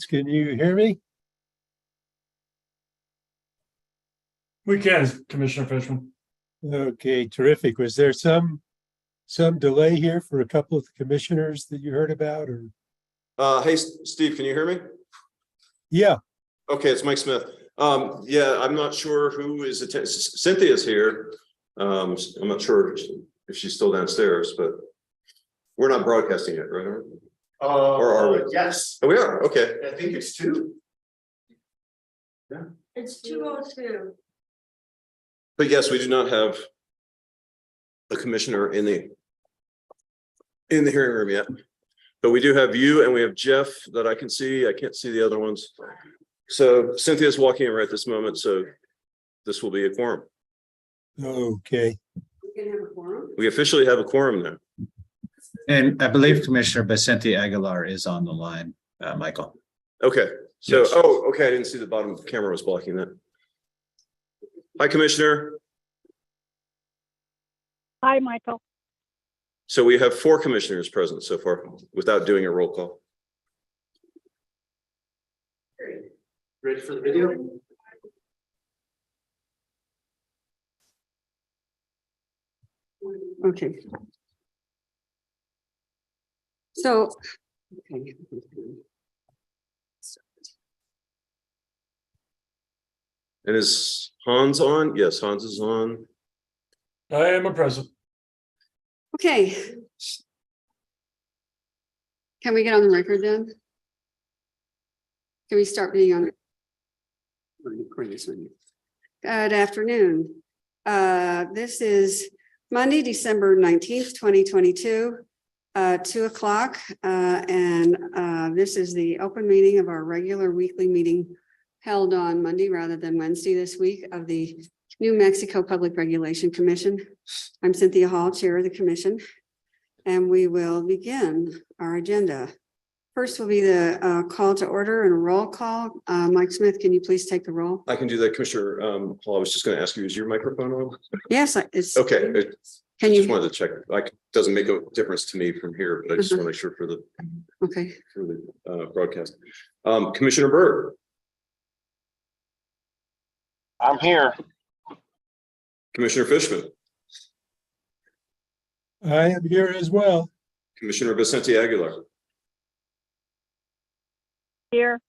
Can you hear me? We can, Commissioner Fishman. Okay, terrific. Was there some delay here for a couple of the commissioners that you heard about, or? Hey, Steve, can you hear me? Yeah. Okay, it's Mike Smith. Yeah, I'm not sure who is attending. Cynthia's here. I'm not sure if she's still downstairs, but we're not broadcasting it, right? Or are we? Yes, Oh, we are. Okay. I think it's 2. It's 2:02. But yes, we do not have a commissioner in the hearing room yet. But we do have you, and we have Jeff that I can see. I can't see the other ones. So Cynthia's walking in right this moment. So this will be a quorum. Okay. We can have a quorum. We officially have a quorum now. And I believe Commissioner Vicente Aguilar is on the line, Michael. Okay. So, Yes. oh, okay. I didn't see the bottom of the camera was blocking that. Hi, Commissioner. Hi, Michael. So we have 4 commissioners present so far without doing a roll call. Ready for the video? Okay. So, okay. And is Hans on? Yes, Hans is on. I am a present. Okay. Can we get on the record then? Can we start being on? Good afternoon. This is Monday, December 19th, 2022, 2 o'clock. And this is the open meeting of our regular weekly meeting held on Monday rather than Wednesday this week of the New Mexico Public Regulation Commission. I'm Cynthia Hall, Chair of the Commission, and we will begin our agenda. First will be the call to order and a roll call. Mike Smith, can you please take the roll? I can do that, Commissioner. Hall, I was just going to ask you, is your microphone on? Yes, it's. Okay. Can Just you? wanted to check. Doesn't make a difference to me from here, but I just want to make sure for the Okay. broadcast. Commissioner Byrd. I'm here. Commissioner Fishman. I am here as well. Commissioner Vicente Aguilar. Here.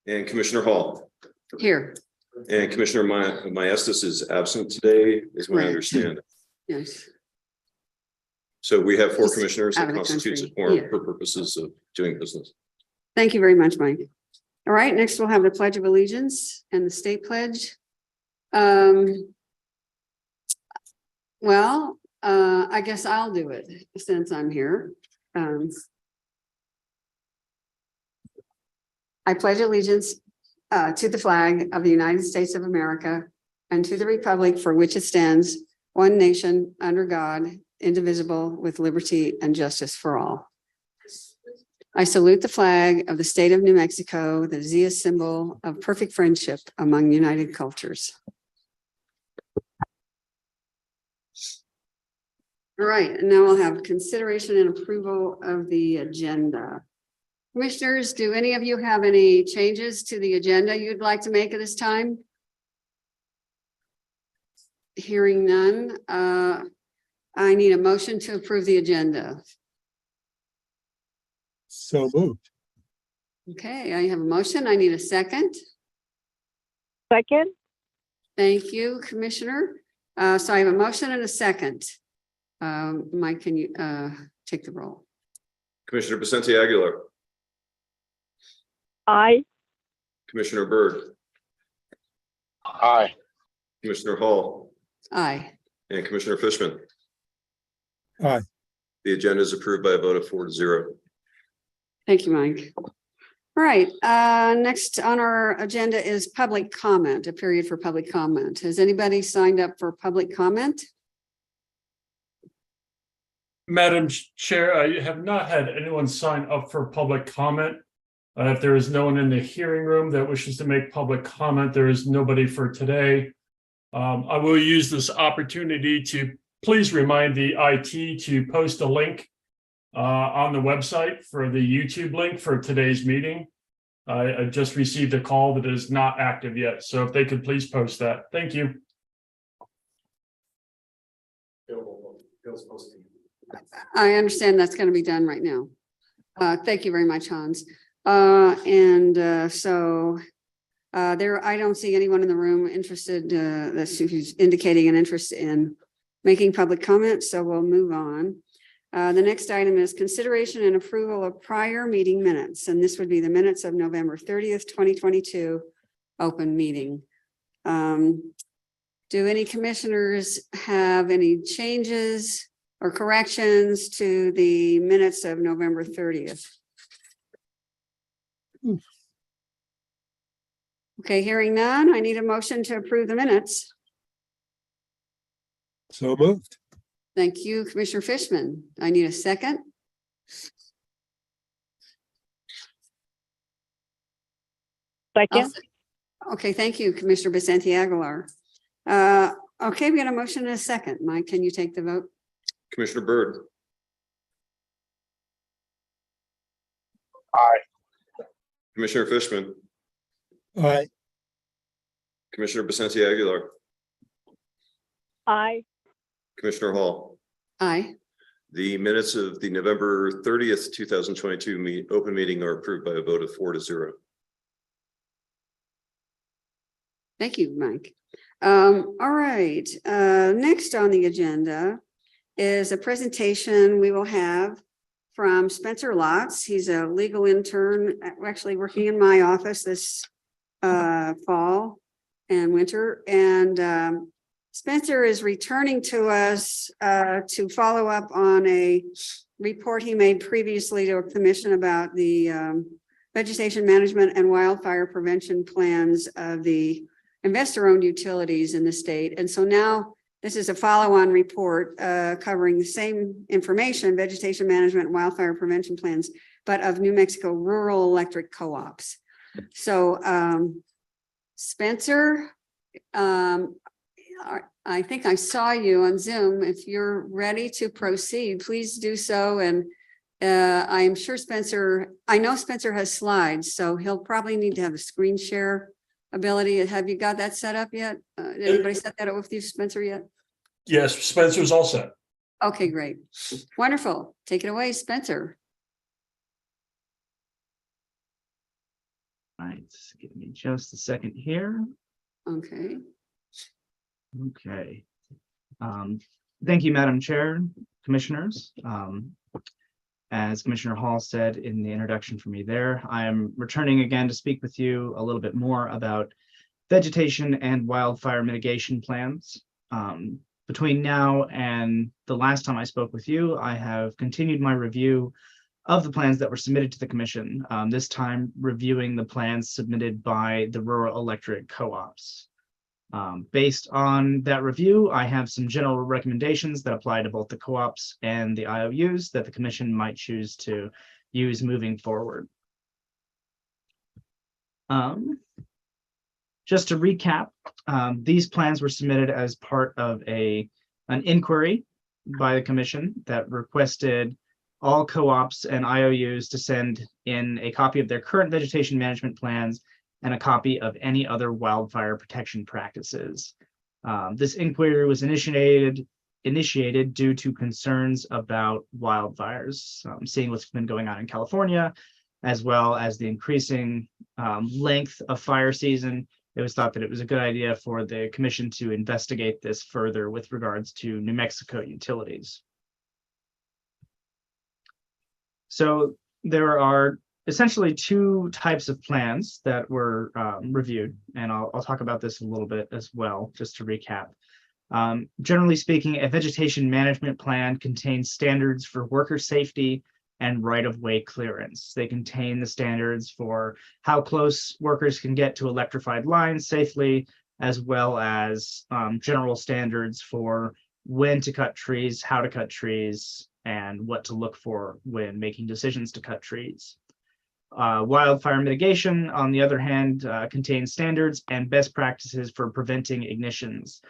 And Commissioner Hall. Here. And Commissioner Maestas is absent today, is what I Right. understand. Yes. So we have 4 Just commissioners out that of the constitutes a country, quorum yeah. for purposes of doing business. Thank you very much, Mike. All right, next we'll have the Pledge of Allegiance and the state pledge. Well, I guess I'll do it since I'm here. I pledge allegiance to the flag of the United States of America and to the republic for which it stands, one nation, under God, indivisible, with liberty and justice for all. I salute the flag of the state of New Mexico, the Zia symbol of perfect friendship among united cultures. All right, and now we'll have consideration and approval of the agenda. Commissioners, do any of you have any changes to the agenda you'd like to make at this time? Hearing none, I need a motion to approve the agenda. So moved. Okay, I have a motion. I need a second. Second. Thank you, Commissioner. So I have a motion and a second. Mike, can you take the roll? Commissioner Vicente Aguilar. Aye. Commissioner Byrd. Aye. Commissioner Hall. Aye. And Commissioner Fishman. Aye. The agenda is approved by a vote of 4-0. Thank you, Mike. All right, next on our agenda is public comment, a period for public comment. Has anybody signed up for public comment? Madam Chair, I have not had anyone sign up for public comment. If there is no one in the hearing room that wishes to make public comment, there is nobody for today. I will use this opportunity to please remind the IT to post a link on the website for the YouTube link for today's meeting. I just received a call that is not active yet, so if they could please post that. Thank you. I understand that's going to be done right now. Thank you very much, Hans. There, I don't see anyone in the room interested, who's indicating an interest in making public comments, so we'll move on. The next item is consideration and approval of prior meeting minutes, and this would be the minutes of November 30th, 2022, open meeting. Do any commissioners have any changes or corrections to the minutes of November 30th? Okay, hearing none, I need a motion to approve the minutes. So moved. Thank you, Commissioner Fishman. I need a second. Second. Okay, thank you, Commissioner Vicente Aguilar. Okay, we got a motion and a second. Mike, can you take the vote? Commissioner Byrd, Aye. Commissioner Fishman, Aye. Commissioner Vicente Aguilar, Aye. Commissioner Hall. Aye. The minutes of the November 30th, 2022 open meeting are approved by a vote of 4-0. Thank you, Mike. All right, next on the agenda is a presentation we will have from Spencer Lotz. He's a legal intern, actually working in my office this fall and winter. And Spencer is returning to us to follow up on a report he made previously to a commission about the vegetation management and wildfire prevention plans of the investor-owned utilities in the state. And so now this is a follow-on report covering the same information, vegetation management and wildfire prevention plans, but of New Mexico rural electric co-ops. So Spencer, I think I saw you on Zoom. If you're ready to proceed, please do so. And I'm sure Spencer, I know Spencer has slides, so he'll probably need to have a screen share ability. Have you got that set up yet? Did anybody set that up with you, Spencer, yet? Yes, Spencer's all set. Okay, great. Wonderful. Take it away, Spencer. All right, give me just a second here. Okay. Okay. Thank you, Madam Chair, Commissioners. As Commissioner Hall said in the introduction for me there, I am returning again to speak with you a little bit more about vegetation and wildfire mitigation plans. Between now and the last time I spoke with you, I have continued my review of the plans that were submitted to the Commission, this time reviewing the plans submitted by the rural electric co-ops. Based on that review, I have some general recommendations that apply to both the co-ops and the IOUs that the Commission might choose to use moving forward. Just to recap, these plans were submitted as part of an inquiry by the Commission that requested all co-ops and IOUs to send in a copy of their current vegetation management plans and a copy of any other wildfire protection practices. This inquiry was initiated due to concerns about wildfires, seeing what's been going on in California, as well as the increasing length of fire season. It was thought that it was a good idea for the Commission to investigate this further with regards to New Mexico utilities. So there are essentially two types of plans that were reviewed, and I'll talk about this a little bit as well, just to recap. Generally speaking, a vegetation management plan contains standards for worker safety and right-of-way clearance. They contain the standards for how close workers can get to electrified lines safely, as well as general standards for when to cut trees, how to cut trees, and what to look for when making decisions to cut trees. Wildfire mitigation, on the other hand, contains standards and best practices for preventing ignitions,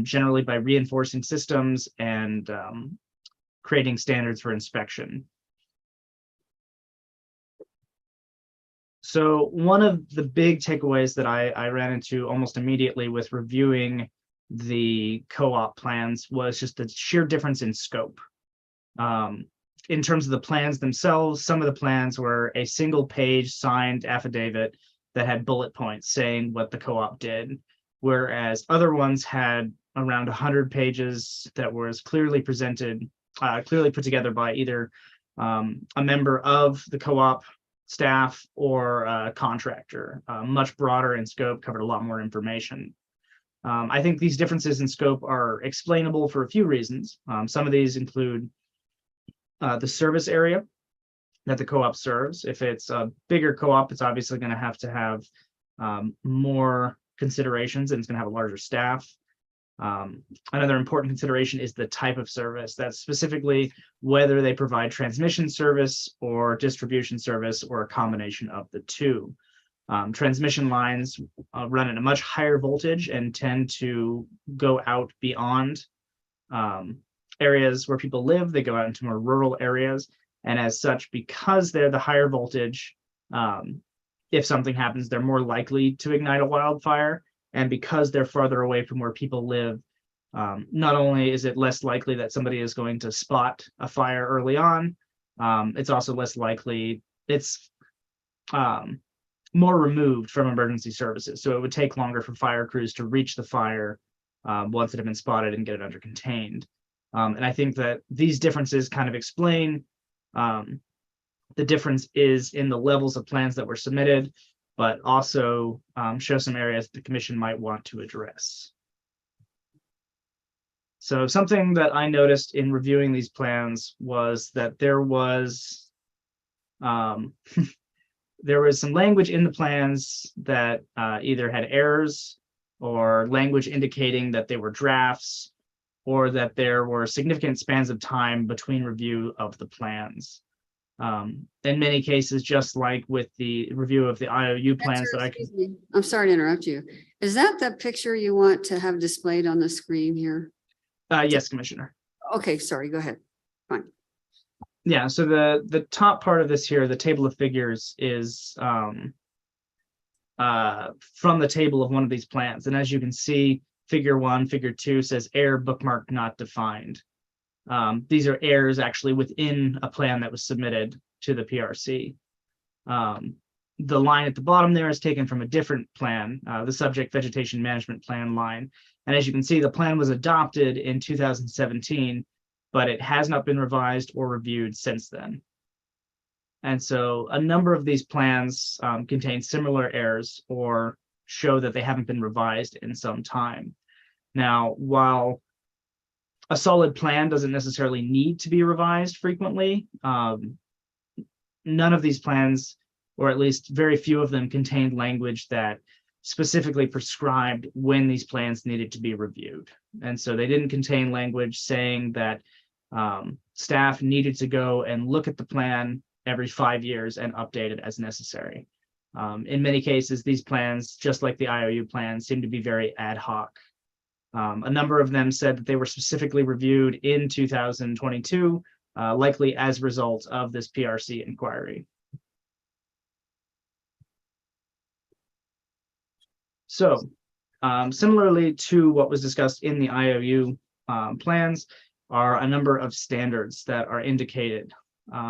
generally by reinforcing systems and creating standards for inspection. So one of the big takeaways that I ran into almost immediately with reviewing the co-op plans was just the sheer difference in scope. In terms of the plans themselves, some of the plans were a single page signed affidavit that had bullet points saying what the co-op did, whereas other ones had around 100 pages that was clearly presented, clearly put together by either a member of the co-op staff or a contractor, much broader in scope, covered a lot more information. I think these differences in scope are explainable for a few reasons. Some of these include the service area that the co-op serves. If it's a bigger co-op, it's obviously going to have more considerations, and it's going to have a larger staff. Another important consideration is the type of service. That's specifically whether they provide transmission service or distribution service or a combination of the two. Transmission lines run at a much higher voltage and tend to go out beyond areas where people live. They go out into more rural areas. And as such, because they're the higher voltage, if something happens, they're more likely to ignite a wildfire. And because they're farther away from where people live, not only is it less likely that somebody is going to spot a fire early on, it's also less likely, it's more removed from emergency services. So it would take longer for fire crews to reach the fire once it had been spotted and get it under contained. And I think that these differences kind of explain the difference is in the levels of plans that were submitted, but also show some areas the commission might want to address. So something that I noticed in reviewing these plans was that there was some language in the plans that either had errors or language indicating that they were drafts, or that there were significant spans of time between review of the plans. In many cases, just like with the review of the IOU plans that I can. Excuse me. I'm sorry to interrupt you. Is that the picture you want to have displayed on the screen here? Yes, Commissioner. Okay, sorry, go ahead. Yeah, so the top part of this here, the table of figures, is from the table of one of these plans. And as you can see, figure 1, figure 2 says error bookmark not defined. These are errors actually within a plan that was submitted to the PRC. The line at the bottom there is taken from a different plan, the subject vegetation management plan line. And as you can see, the plan was adopted in 2017, but it has not been revised or reviewed since then. And so a number of these plans contain similar errors or show that they haven't been revised in some time. Now, while a solid plan doesn't necessarily need to be revised frequently, none of these plans, or at least very few of them, contained language that specifically prescribed when these plans needed to be reviewed. And so they didn't contain language saying that staff needed to go and look at the plan every 5 years and update it as necessary. In many cases, these plans, just like the IOU plans, seem to be very ad hoc. A number of them said that they were specifically reviewed in 2022, likely as a result of this PRC inquiry. So, similarly to what was discussed in the IOU plans, are a number of standards that are indicated.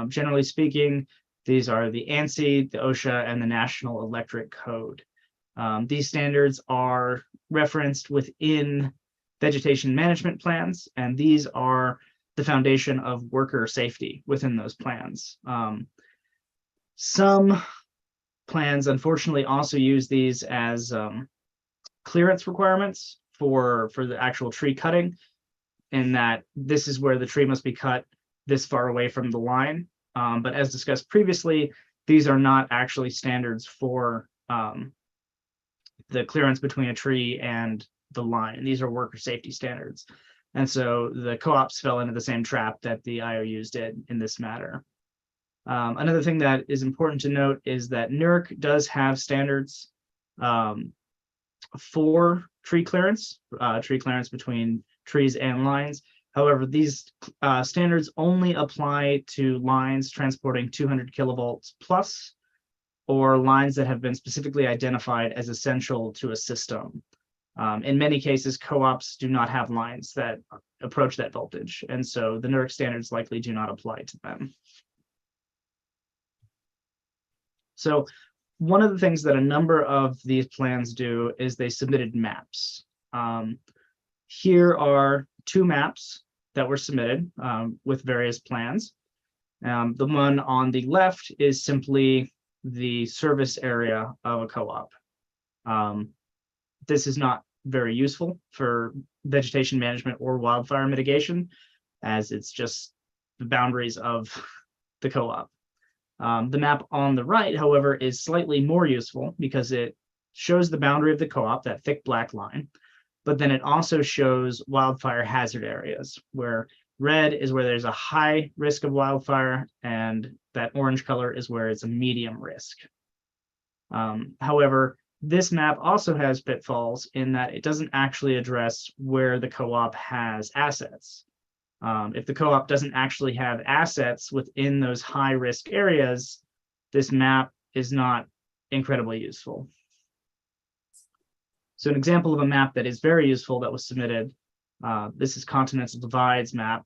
Generally speaking, these are the ANSI, the OSHA, and the National Electric Code. These standards are referenced within vegetation management plans, and these are the foundation of worker safety within those plans. Some plans, unfortunately, also use these as clearance requirements for the actual tree cutting, in that this is where the tree must be cut this far away from the line. But as discussed previously, these are not actually standards for the clearance between a tree and the line. These are worker safety standards. And so the co-ops fell into the same trap that the IOUs did in this matter. Another thing that is important to note is that NERC does have standards for tree clearance between trees and lines. However, these standards only apply to lines transporting 200 kilovolts plus, or lines that have been specifically identified as essential to a system. In many cases, co-ops do not have lines that approach that voltage, and so the NERC standards likely do not apply to them. So one of the things that a number of these plans do is they submitted maps. Here are two maps that were submitted with various plans. The one on the left is simply the service area of a co-op. This is not very useful for vegetation management or wildfire mitigation, as it's just the boundaries of the co-op. The map on the right, however, is slightly more useful because it shows the boundary of the co-op, that thick black line, but then it also shows wildfire hazard areas, where red is where there's a high risk of wildfire, and that orange color is where it's a medium risk. However, this map also has pitfalls in that it doesn't actually address where the co-op has assets. If the co-op doesn't actually have assets within those high-risk areas, this map is not incredibly useful. So an example of a map that is very useful that was submitted, this is Continental Divides map,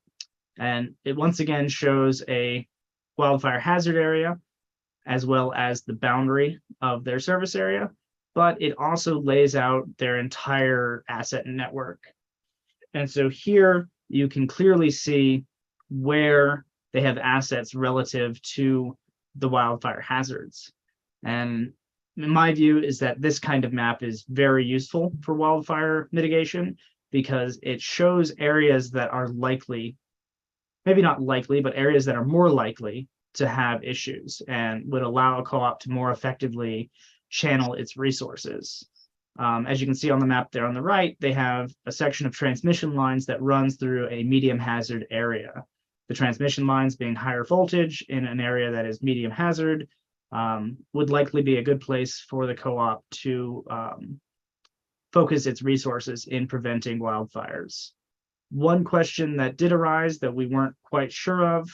and it once again shows a wildfire hazard area as well as the boundary of their service area, but it also lays out their entire asset network. And so here you can clearly see where they have assets relative to the wildfire hazards. And in my view is that this kind of map is very useful for wildfire mitigation because it shows areas that are likely, maybe not likely, but areas that are more likely to have issues and would allow a co-op to more effectively channel its resources. As you can see on the map there on the right, they have a section of transmission lines that runs through a medium hazard area. The transmission lines being higher voltage in an area that is medium hazard would likely be a good place for the co-op to focus its resources in preventing wildfires. One question that did arise that we weren't quite sure of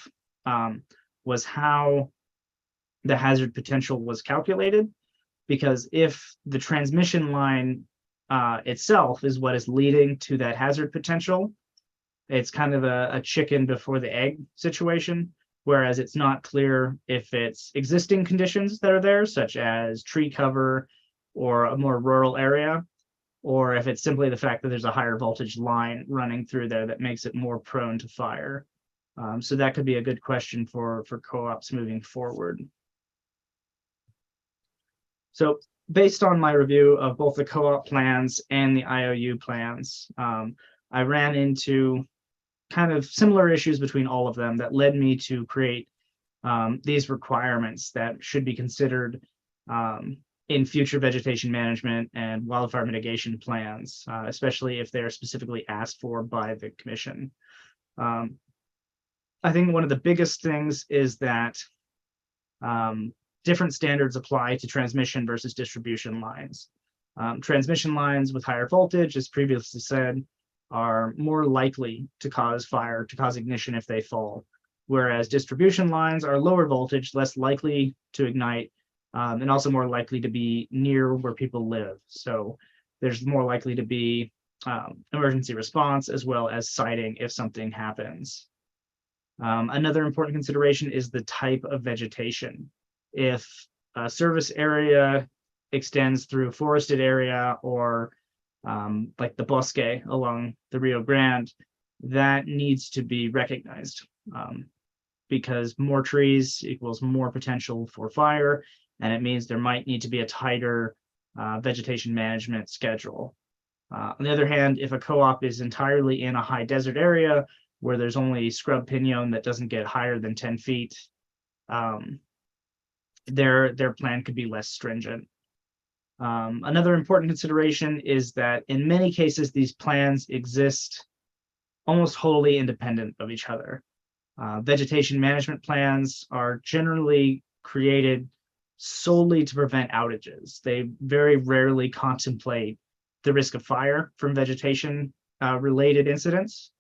was how the hazard potential was calculated. Because if the transmission line itself is what is leading to that hazard potential, it's kind of a chicken before the egg situation, whereas it's not clear if it's existing conditions that are there, such as tree cover or a more rural area, or if it's simply the fact that there's a higher voltage line running through there that makes it more prone to fire. So that could be a good question for co-ops moving forward. So based on my review of both the co-op plans and the IOU plans, I ran into kind of similar issues between all of them that led me to create these requirements that should be considered in future vegetation management and wildfire mitigation plans, especially if they're specifically asked for by the commission. I think one of the biggest things is that different standards apply to transmission versus distribution lines. Transmission lines with higher voltage, as previously said, are more likely to cause fire, to cause ignition if they fall, whereas distribution lines are lower voltage, less likely to ignite, and also more likely to be near where people live. So there's more likely to be emergency response as well as sighting if something happens. Another important consideration is the type of vegetation. If a service area extends through forested area or like the bosque along the Rio Grande, that needs to be recognized because more trees equals more potential for fire, and it means there might need to be a tighter vegetation management schedule. On the other hand, if a co-op is entirely in a high desert area where there's only scrub pinon that doesn't get higher than 10 feet, their plan could be less stringent. Another important consideration is that in many cases, these plans exist almost wholly independent of each other. Vegetation management plans are generally created solely to prevent outages. They very rarely contemplate the risk of fire from vegetation related incidents.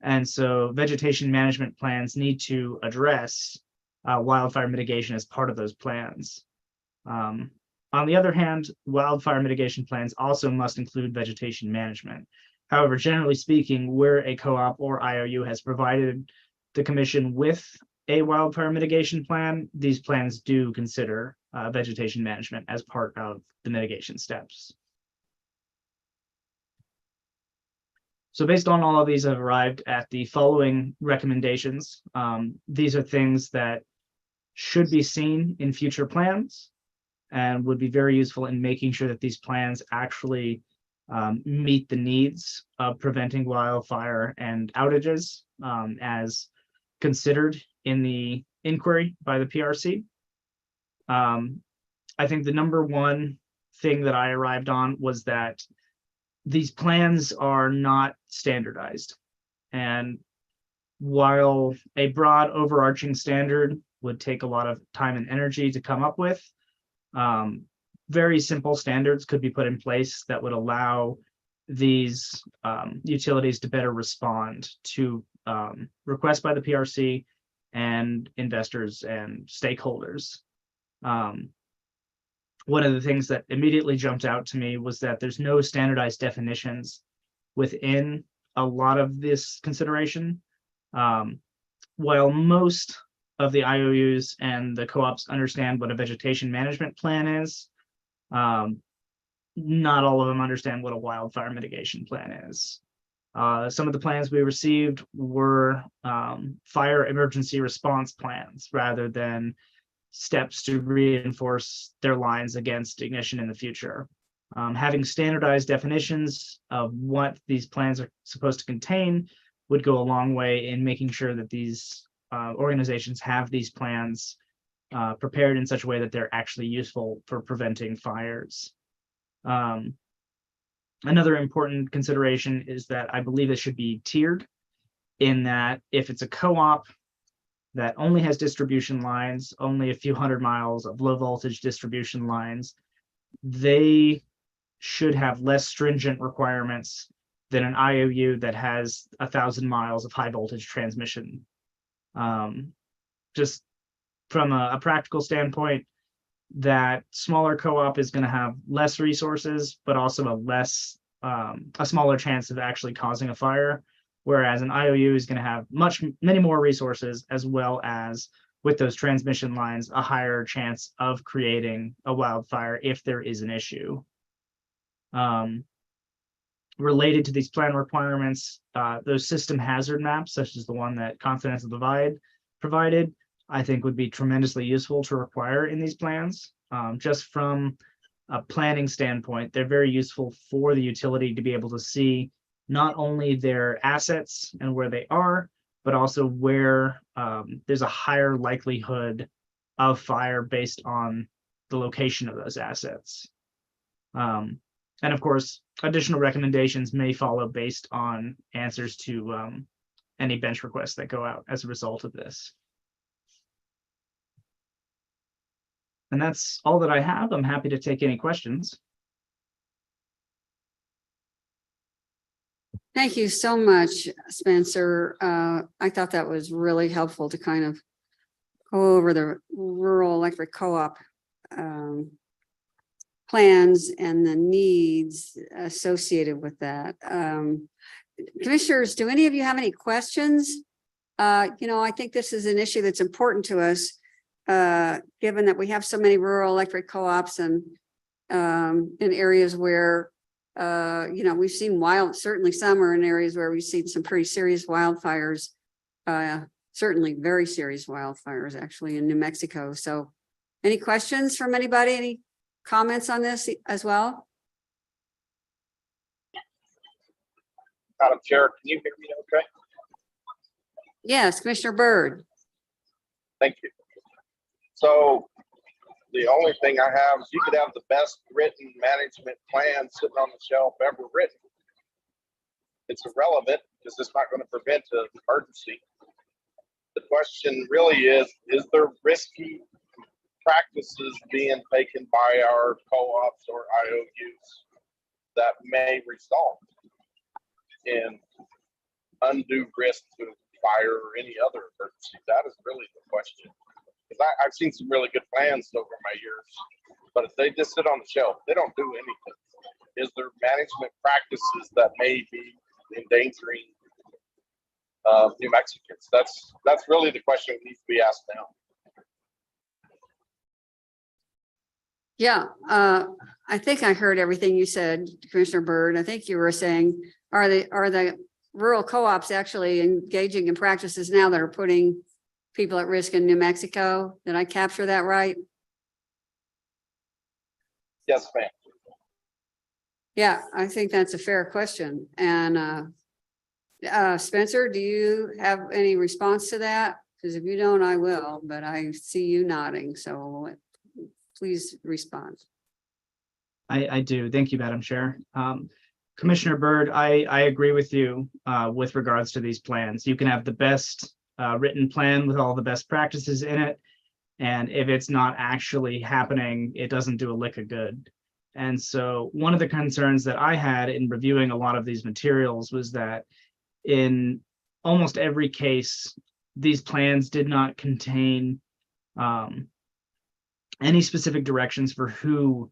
And so vegetation management plans need to address wildfire mitigation as part of those plans. On the other hand, wildfire mitigation plans also must include vegetation management. However, generally speaking, where a co-op or IOU has provided the commission with a wildfire mitigation plan, these plans do consider vegetation management as part of the mitigation steps. So based on all of these, I've arrived at the following recommendations. These are things that should be seen in future plans and would be very useful in making sure that these plans actually meet the needs of preventing wildfire and outages as considered in the inquiry by the PRC. I think the number one thing that I arrived on was that these plans are not standardized. And while a broad overarching standard would take a lot of time and energy to come up with, very simple standards could be put in place that would allow these utilities to better respond to requests by the PRC and investors and stakeholders. One of the things that immediately jumped out to me was that there's no standardized definitions within a lot of this consideration. While most of the IOUs and the co-ops understand what a vegetation management plan is, not all of them understand what a wildfire mitigation plan is. Some of the plans we received were fire emergency response plans rather than steps to reinforce their lines against ignition in the future. Having standardized definitions of what these plans are supposed to contain would go a long way in making sure that these organizations have these plans prepared in such a way that they're actually useful for preventing fires. Another important consideration is that I believe it should be tiered, in that if it's a co-op that only has distribution lines, only a few hundred miles of low voltage distribution lines, they should have less stringent requirements than an IOU that has 1,000 miles of high voltage transmission. Just from a practical standpoint, that smaller co-op is going to have less resources, but also a smaller chance of actually causing a fire. Whereas an IOU is going to have many more resources, as well as with those transmission lines, a higher chance of creating a wildfire if there is an issue. Related to these plan requirements, those system hazard maps, such as the one that Continental Divide provided, I think would be tremendously useful to require in these plans. Just from a planning standpoint, they're very useful for the utility to be able to see not only their assets and where they are, but also where there's a higher likelihood of fire based on the location of those assets. And of course, additional recommendations may follow based on answers to any bench requests that go out as a result of this. And that's all that I have. I'm happy to take any questions. Thank you so much, Spencer. I thought that was really helpful to kind of go over the rural electric co-op plans and the needs associated with that. Commissioners, do any of you have any questions? I think this is an issue that's important to us, given that we have so many rural electric co-ops and in areas where we've seen certainly some are in areas where we've seen some pretty serious wildfires, certainly very serious wildfires actually in New Mexico. So any questions from anybody? Any comments on this as well? Madam Chair, can you hear me okay? Yes, Commissioner Byrd. Thank you. So the only thing I have is you could have the best written management plan sitting on the shelf ever written. It's irrelevant because it's not going to prevent an emergency. The question really is there risky practices being taken by our co-ops or IOUs that may result in undue risk to fire or any other emergency? That is really the question. Because I've seen some really good plans over my years, but if they just sit on the shelf, they don't do anything. Is there management practices that may be endangering New Mexicans? That's really the question that needs to be asked now. Yeah, I think I heard everything you said, Commissioner Byrd. I think you were saying, are the rural co-ops actually engaging in practices now that are putting people at risk in New Mexico? Did I capture that right? Yes, ma'am. Yeah, I think that's a fair question. And Spencer, do you have any response to that? Because if you don't, I will, but I see you nodding, so please respond. I do. Thank you, Madam Chair. Commissioner Byrd, I agree with you with regards to these plans. You can have the best written plan with all the best practices in it. And if it's not actually happening, it doesn't do a lick of good. And so one of the concerns that I had in reviewing a lot of these materials was that in almost every case, these plans did not contain any specific directions for who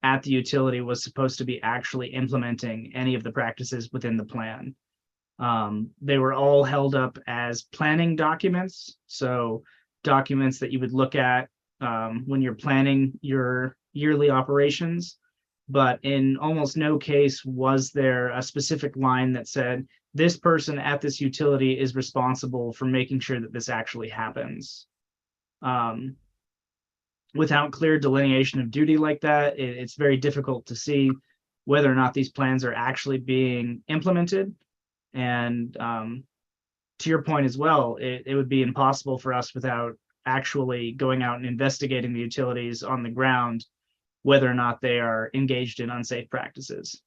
at the utility was supposed to be actually implementing any of the practices within the plan. They were all held up as planning documents. So documents that you would look at when you're planning your yearly operations. But in almost no case was there a specific line that said, this person at this utility is responsible for making sure that this actually happens. Without clear delineation of duty like that, it's very difficult to see whether or not these plans are actually being implemented. And to your point as well, it would be impossible for us without actually going out and investigating the utilities on the ground, whether or not they are engaged in unsafe practices.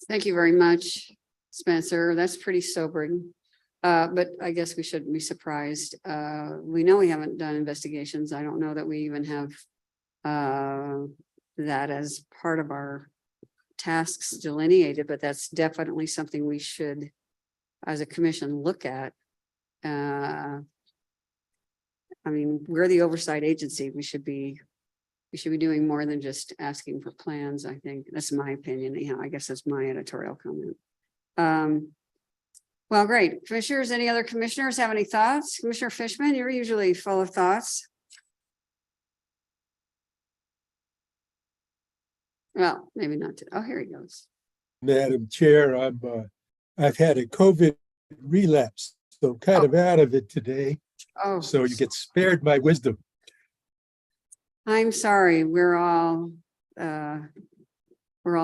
Thank you very much, Spencer. That's pretty sobering. But I guess we shouldn't be surprised. We know we haven't done investigations. I don't know that we even have that as part of our tasks delineated, but that's definitely something we should, as a commission, look at. I mean, we're the oversight agency. We should be doing more than just asking for plans. I think that's my opinion. Yeah, I guess that's my editorial comment. Well, great. Commissioners, any other commissioners have any thoughts? Commissioner Fishman, you're usually full of thoughts. Well, maybe not. Oh, here he goes. Madam Chair, I've had a COVID relapse, so I'm kind of out of it today. Oh, So you get spared my wisdom. I'm sorry. We're all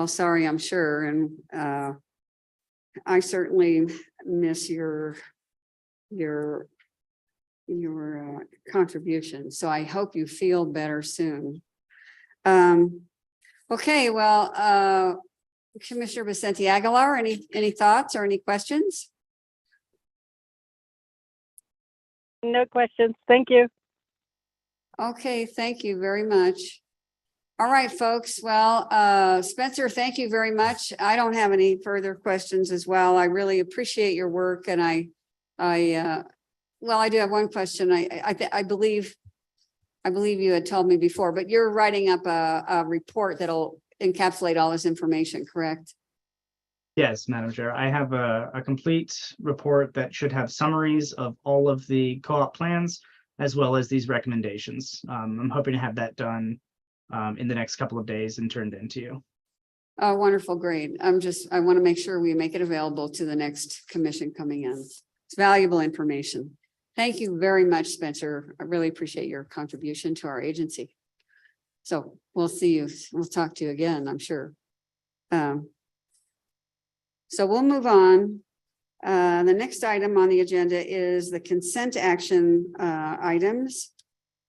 sorry, I'm sure. And I certainly miss your contribution. So I hope you feel better soon. Okay, well, Commissioner Vicente Aguilar, any thoughts or any questions? No questions. Thank you. Okay, thank you very much. All right, folks. Well, Spencer, thank you very much. I don't have any further questions as well. I really appreciate your work, and I do have one question. I believe you had told me before, but you're writing up a report that'll encapsulate all this information, correct? Yes, Madam Chair, I have a complete report that should have summaries of all of the co-op plans, as well as these recommendations. I'm hoping to have that done in the next couple of days and turned into you. Oh, wonderful, great. I want to make sure we make it available to the next commission coming in. It's valuable information. Thank you very much, Spencer. I really appreciate your contribution to our agency. So we'll see you. We'll talk to you again, I'm sure. So we'll move on. The next item on the agenda is the consent action items.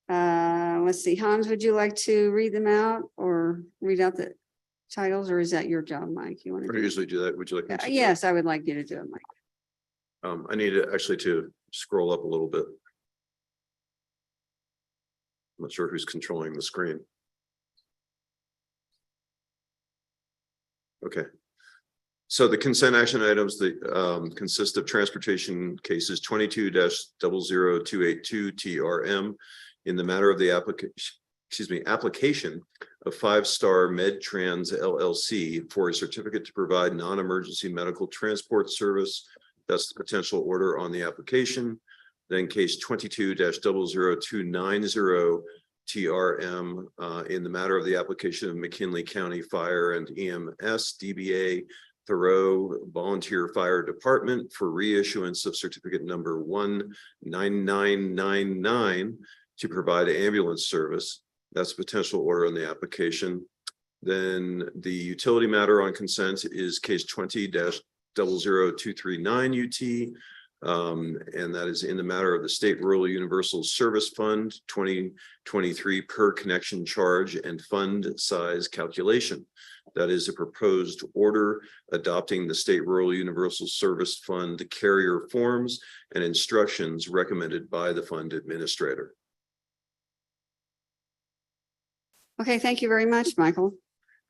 Let's see, Hans, would you like to read them out or read out the titles, or is that your job, Mike? You want to usually do that. Would you like me to? Yes, I would like you to do it, Mike. I need to scroll up a little bit. I'm not sure who's controlling the screen. Okay. So the consent action items that consist of transportation cases 22-00282 TRM in the matter of the application of 5-Star MedTrans LLC for a certificate to provide non-emergency medical transport service. That's the potential order on the application. Then case 22-00290 TRM in the matter of the application of McKinley County Fire and EMS DBA Thoreau Volunteer Fire Department for reissuance of certificate number 19999 to provide ambulance service. That's a potential order on the application. Then the utility matter on consent is case 20-00239 UT. And that is in the matter of the State Rural Universal Service Fund 2023 per connection charge and fund size calculation. That is a proposed order adopting the State Rural Universal Service Fund carrier forms and instructions recommended by the fund administrator. Okay, thank you very much, Michael.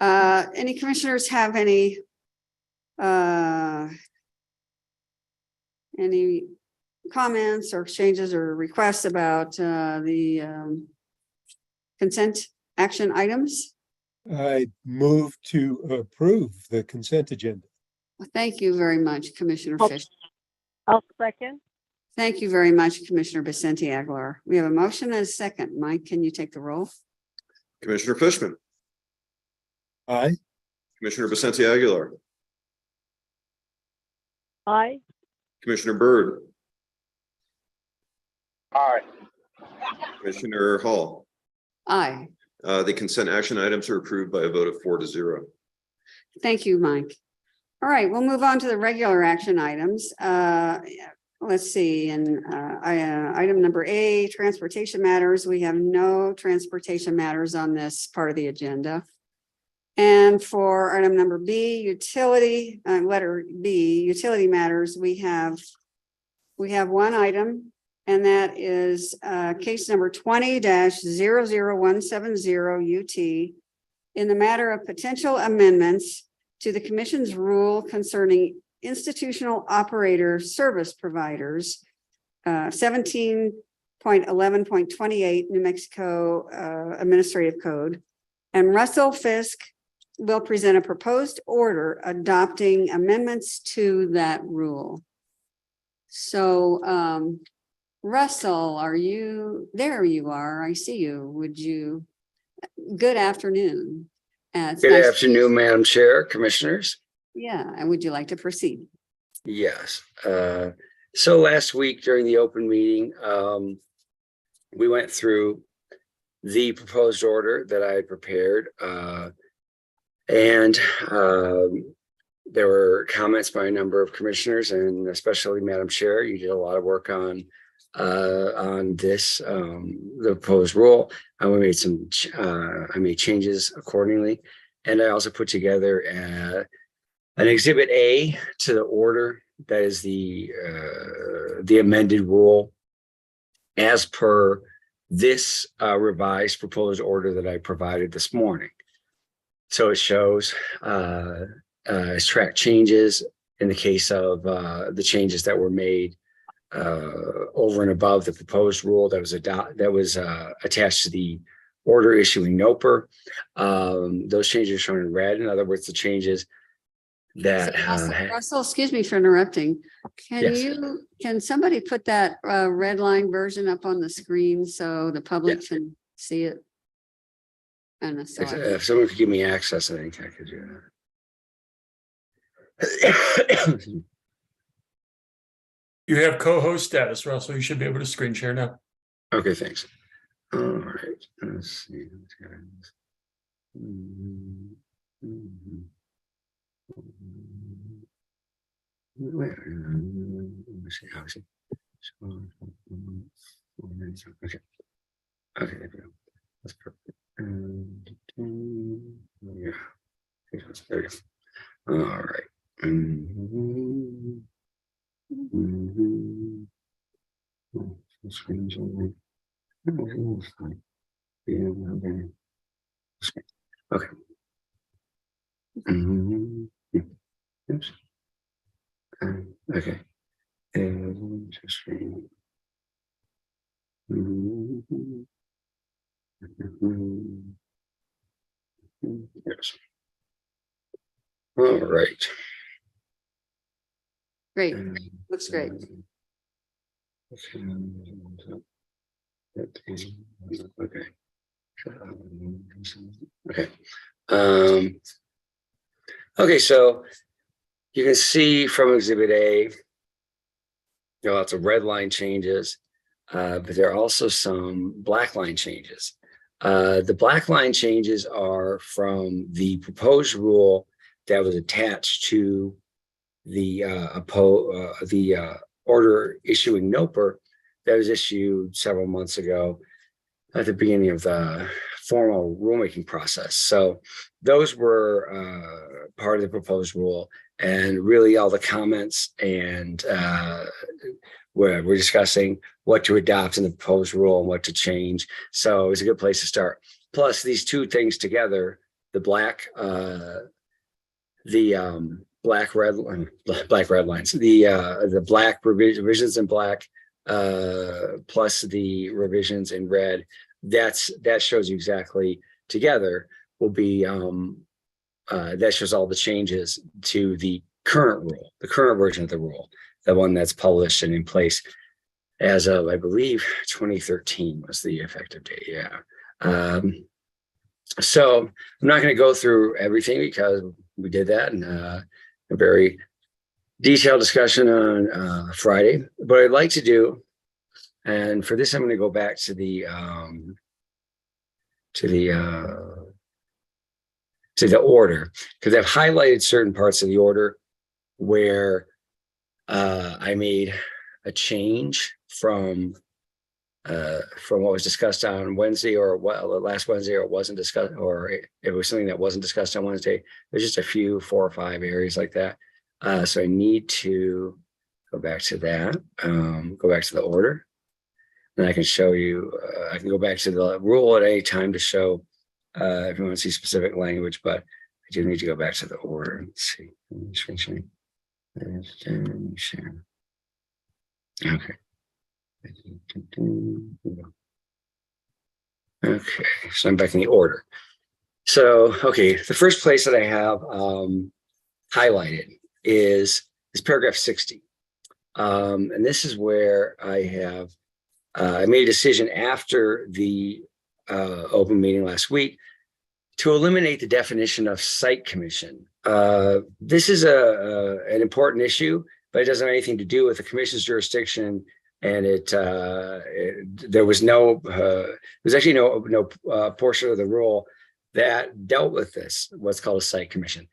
Any commissioners have any comments or exchanges or requests about the consent action items? I move to approve the consent agenda. Thank you very much, Commissioner I'll- Fish. I'll second. Thank you very much, Commissioner Vicente Aguilar. We have a motion and a second. Mike, can you take the roll? Commissioner Fishman, Aye. Commissioner Vicente Aguilar, Aye. Commissioner Byrd, All right, Commissioner Hall. Aye. The consent action items are approved by a vote of 4-0. Thank you, Mike. All right, we'll move on to the regular action items. Let's see, and item number A, transportation matters. We have no transportation matters on this part of the agenda. And for item number B, utility, letter B, utility matters, we have one item, and that is case number 20-00170 UT in the matter of potential amendments to the commission's rule concerning institutional operator service providers, 17.11.28 New Mexico Administrative Code. And Russell Fisk will present a proposed order adopting amendments to that rule. So, Russell, are you there? You are. I see you. Would you? Good afternoon. It's Good nice- afternoon, Madam Chair, Commissioners. Yeah, and would you like to proceed? Yes. So last week during the open meeting, we went through the proposed order that I had prepared. And there were comments by a number of commissioners, and especially Madam Chair. You did a lot of work on this, the proposed rule. I made I made changes accordingly. And I also put together an exhibit A to the order that is the amended rule as per this revised proposed order that I provided this morning. So it shows track changes in the case of the changes that were made over and above the proposed rule that was attached to the order issuing NOPR. Those changes are shown in red. In other words, the changes that Russell, excuse me for interrupting. Yes. Can somebody put that red line version up on the screen so the public Yes. can see it? And so if someone could give me access, I think I could do that. You have co-host status, Russell. You should be able to screen share now. Okay, thanks. All right, let's see. Where? Let me see. How is it? Okay. Okay, there we go. That's perfect. Yeah. There we go. All right. The screen's only. Yeah, okay. Oops. Okay. And just yes. All right. Great, looks great. Okay. Okay. Okay, so you can see from Exhibit A, there are lots of red line changes, but there are also some black line changes. The black line changes are from the proposed rule that was attached to the order issuing NOPR that was issued several months ago at the beginning of the formal rulemaking process. So those were part of the proposed rule, and really all the comments and we're discussing what to adopt in the proposed rule and what to change. So it's a good place to start. Plus, these two things together, the black red lines, the black revisions in black plus the revisions in red, that shows you exactly together will be that shows all the changes to the current rule, the current version of the rule, the one that's published and in place as of, I believe, 2013 was the effective date. Yeah. So I'm not going to go through everything because we did that in a very detailed discussion on Friday. But I'd like to do, and for this, I'm going to go back to the order, because I've highlighted certain parts of the order where I made a change from what was discussed on Wednesday or last Wednesday, or it wasn't discussed, or it was something that wasn't discussed on Wednesday. There's just a few, 4 or 5 areas like that. So I need to go back to that, go back to the order, and I can show you, I can go back to the rule at any time to show if you want to see specific language, but I do need to go back to the order. Let's see. Share. Okay. Okay, so I'm back in the order. So, okay, the first place that I have highlighted is paragraph 60. And this is where I have, I made a decision after the open meeting last week to eliminate the definition of site commission. This is an important issue, but it doesn't have anything to do with the commission's jurisdiction. And there was actually no portion of the rule that dealt with this, what's called a site commission.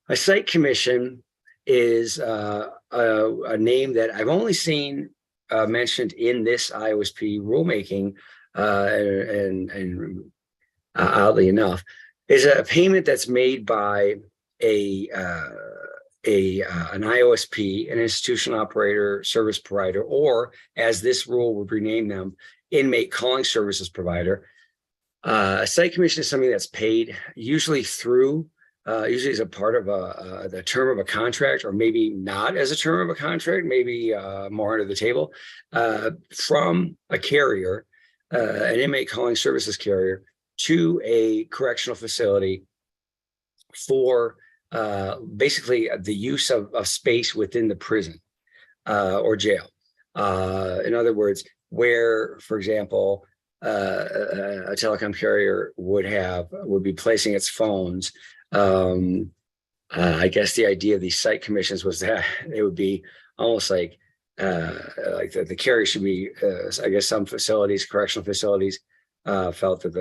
A site commission is a name that I've only seen mentioned in this IOSP rulemaking, and oddly enough, is a payment that's made by an IOSP, an institutional operator, service provider, or as this rule would rename them, inmate calling services provider. A site commission is something that's paid usually through, usually as a part of the term of a contract, or maybe not as a term of a contract, maybe more under the table, from a carrier, an inmate calling services carrier, to a correctional facility for basically the use of space within the prison or jail. In other words, where, for example, a telecom carrier would be placing its phones. I guess the idea of these site commissions was that it would be almost like the carrier should be, I guess some facilities, correctional facilities, felt that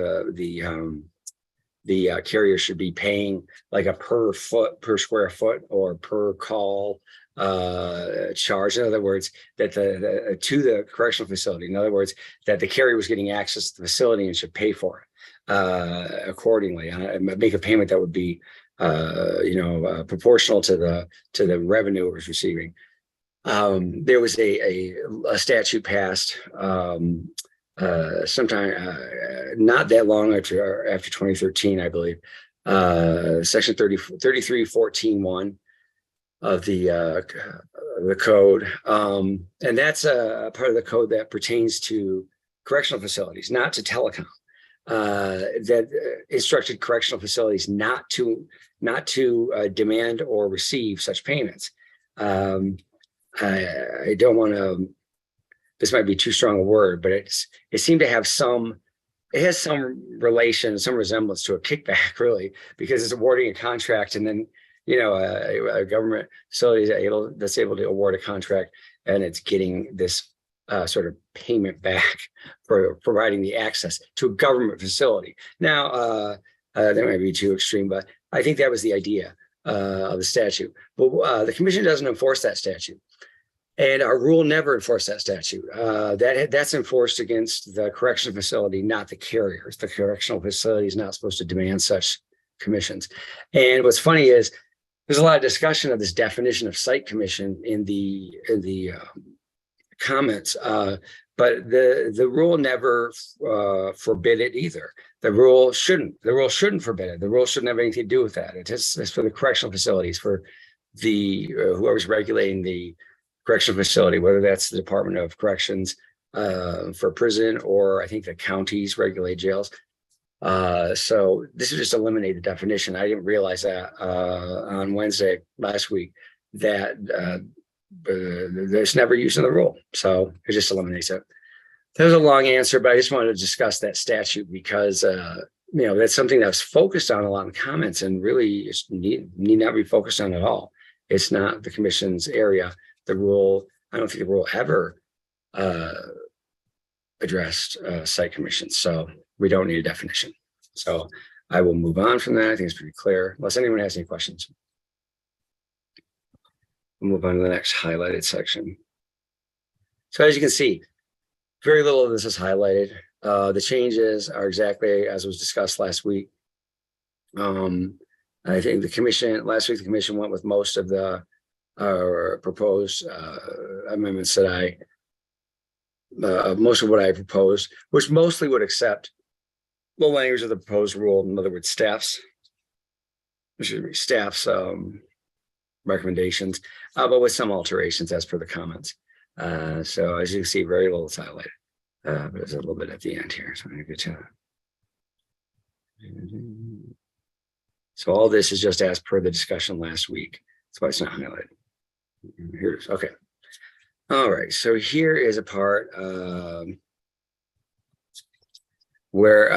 the carrier should be paying like a per square foot or per call charge. In other words, that to the correctional facility. In other words, that the carrier was getting access to the facility and should pay for it accordingly, and make a payment that would be proportional to the revenue it was receiving. There was a statute passed sometime not that long after 2013, I believe, section 3314.1, the code. And that's a part of the code that pertains to correctional facilities, not to telecom. That instructed correctional facilities not to demand or receive such payments. I don't want to. This might be too strong a word, but it seemed to have it has some relation, some resemblance to a kickback, really, because it's awarding a contract, and then a government facility that's able to award a contract, and it's getting this sort of payment back for providing the access to a government facility. Now, that might be too extreme, but I think that was the idea of the statute. But the commission doesn't enforce that statute. And our rule never enforced that statute. That's enforced against the correctional facility, not the carriers. The correctional facility is not supposed to demand such commissions. And what's funny is there's a lot of discussion of this definition of site commission in the comments, but the rule never forbid it either. The rule shouldn't forbid it. The rule shouldn't have anything to do with that. It's for the correctional facilities, for the whoever's regulating the correctional facility, whether that's the Department of Corrections for prison, or I think the counties regulate jails. So this would just eliminate the definition. I didn't realize that on Wednesday last week that there's never used in the rule. So it just eliminates it. That was a long answer, but I just wanted to discuss that statute because that's something that's focused on a lot in comments, and really need not be focused on at all. It's not the commission's area. The rule, I don't think the rule ever addressed site commissions, so we don't need a definition. So I will move on from that. I think it's pretty clear, unless anyone has any questions. We'll move on to the next highlighted section. So as you can see, very little of this is highlighted. The changes are exactly as was discussed last week. I think last week the commission went with most of the proposed amendments that most of what I proposed, which mostly would accept the language of the proposed rule. In other words, staff's recommendations, but with some alterations as per the comments. So as you can see, very little is highlighted, but there's a little bit at the end here. So I'm going to get to that. So all this is just as per the discussion last week. That's why it's not highlighted. Here it is. Okay. All right. So here is a part where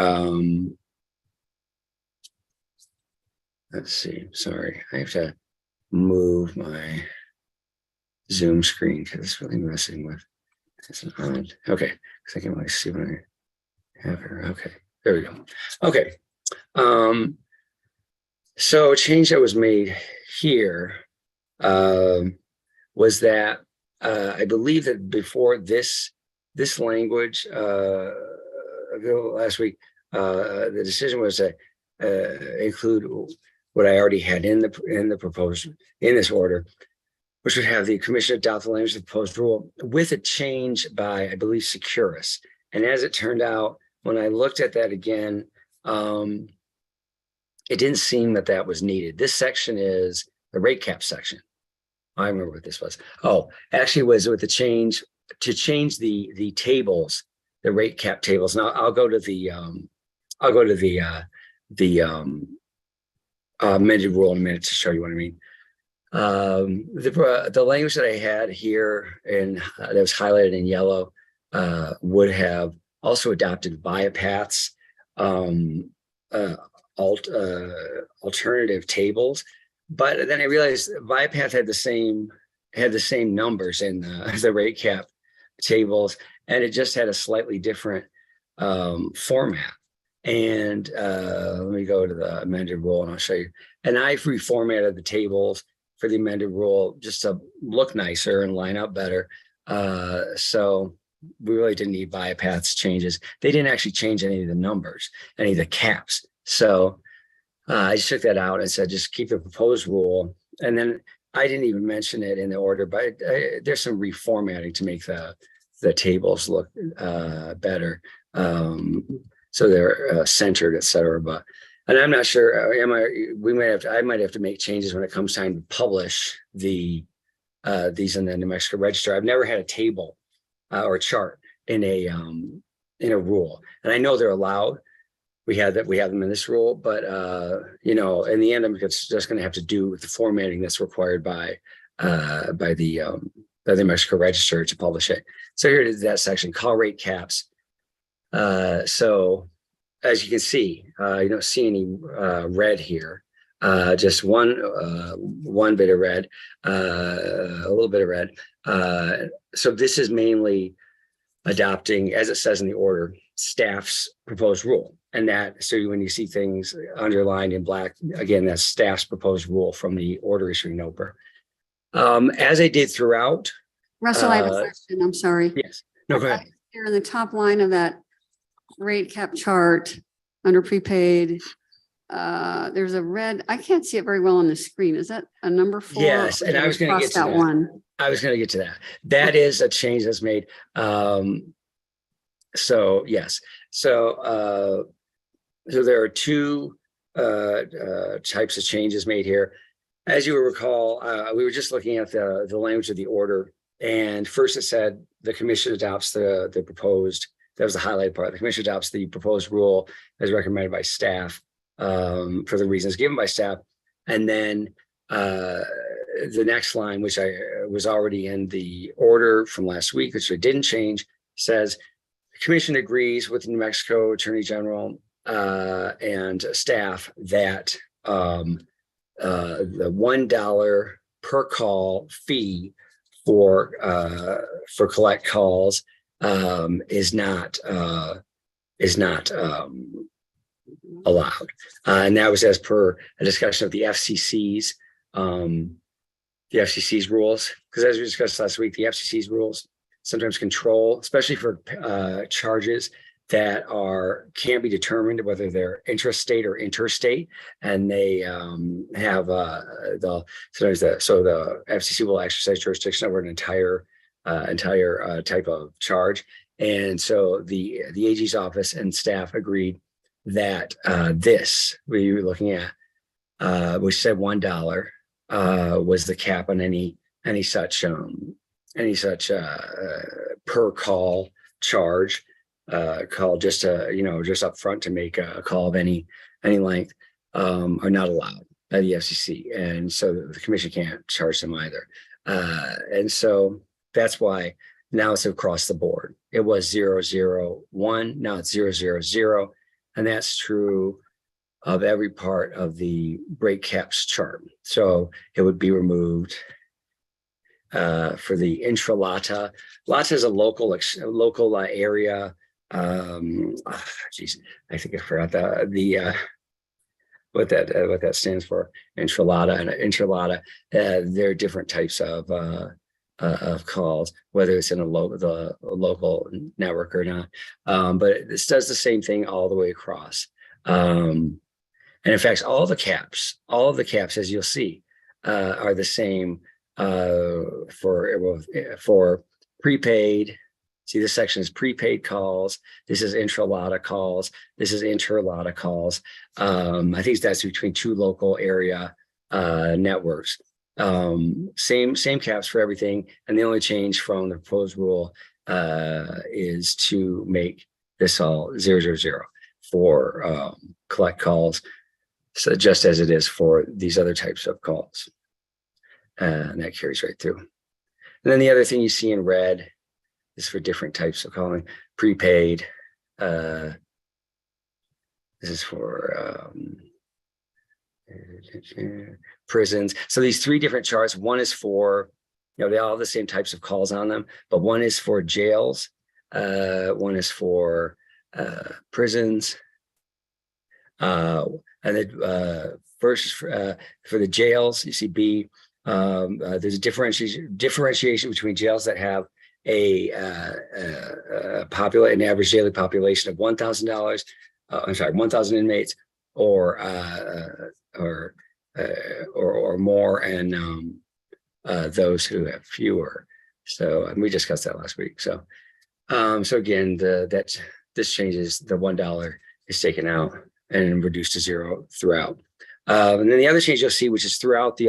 let's see. Sorry, I have to move my Zoom screen because it's really messing with. It's odd. Okay, because I can like see what I have here. Okay, there we go. Okay. So a change that was made here was that I believe that before this language last week, the decision was to include what I already had in the proposed in this order, which would have the commission adopt the language of the proposed rule with a change by, I believe, Securus. And as it turned out, when I looked at that again, it didn't seem that was needed. This section is the rate cap section. I remember what this was. Oh, actually, was with the change to change the tables, the rate cap tables. Now I'll go to the amended rule in a minute to show you what I mean. The language that I had here and that was highlighted in yellow would have also adopted Viapath's alternative tables, but then I realized Viapath had the same numbers in the rate cap tables, and it just had a slightly different format. And let me go to the amended rule and I'll show you. And I've reformatted the tables for the amended rule just to look nicer and line up better. So we really didn't need Viapath's changes. They didn't actually change any of the numbers, any of the caps. So I just took that out and said, just keep the proposed rule. And then I didn't even mention it in the order, but there's some reformatting to make the tables look better. So they're centered, et cetera. But And I'm not sure, I might have to make changes when it comes time to publish these in the New Mexico Register. I've never had a table or a chart in a rule. And I know they're allowed. We have them in this rule, but in the end, I'm just going to have to do with the formatting that's required by the New Mexico Register to publish it. So here is that section, call rate caps. So as you can see, you don't see any red here. Just one bit of red, a little bit of red. So this is mainly adopting, as it says in the order, staff's proposed rule. And that, so when you see things underlined in black, again, that's staff's proposed rule from the order issuing NOPR. As I did throughout. Russell, I have a question. I'm sorry. Yes. No, go ahead. Here in the top line of that rate cap chart under prepaid, there's a red, I can't see it very well on the screen. Is that a number 4? Yes, and I was going to get to that. One. I was going to get to that. That is a change that's made. So yes, so there are two types of changes made here. As you will recall, we were just looking at the language of the order, and first it said the commission adopts the proposed. That was the highlighted part. The commission adopts the proposed rule as recommended by staff for the reasons given by staff, and then the next line, which I was already in the order from last week, which I didn't change, says the commission agrees with the New Mexico Attorney General and staff that the $1 per call fee for collect calls is not allowed, and that was as per a discussion of the FCC's rules, because as we discussed last week, the FCC's rules sometimes control, especially for charges that can't be determined whether they're intrastate or interstate, and they have the FCC will exercise jurisdiction over an entire type of charge, and so the AG's office and staff agreed that this we were looking at, which said $1 was the cap on any such per call charge. Call just up front to make a call of any length are not allowed by the FCC, and so the commission can't charge them either. And so that's why now it's across the board. It was 001, now it's 000, and that's true of every part of the break caps chart. So it would be removed for the intra-LATA. LATA is a local area. Geez, I think I forgot what that stands for. Intra-LATA and intra-LATA. There are different types of calls, whether it's in the local network or not. But this does the same thing all the way across. And in fact, all of the caps, as you'll see, are the same for prepaid. See, this section is prepaid calls. This is intra-LATA calls. This is inter-LATA calls. I think that's between two local area networks. Same caps for everything. And the only change from the proposed rule is to make this all 000 for collect calls. So just as it is for these other types of calls. And that carries right through. And then the other thing you see in red is for different types of calling. Prepaid. This is for prisons. So these three different charts, one is for, they all have the same types of calls on them, but one is for jails, one is for prisons, and then first for the jails, you see B. There's a differentiation between jails that have an average daily population of $1,000. 1,000 inmates or more, and those who have fewer. So, and we discussed that last week. So, again, this changes. The $1 is taken out, and reduced to 0 throughout. And then the other change you'll see, which is throughout the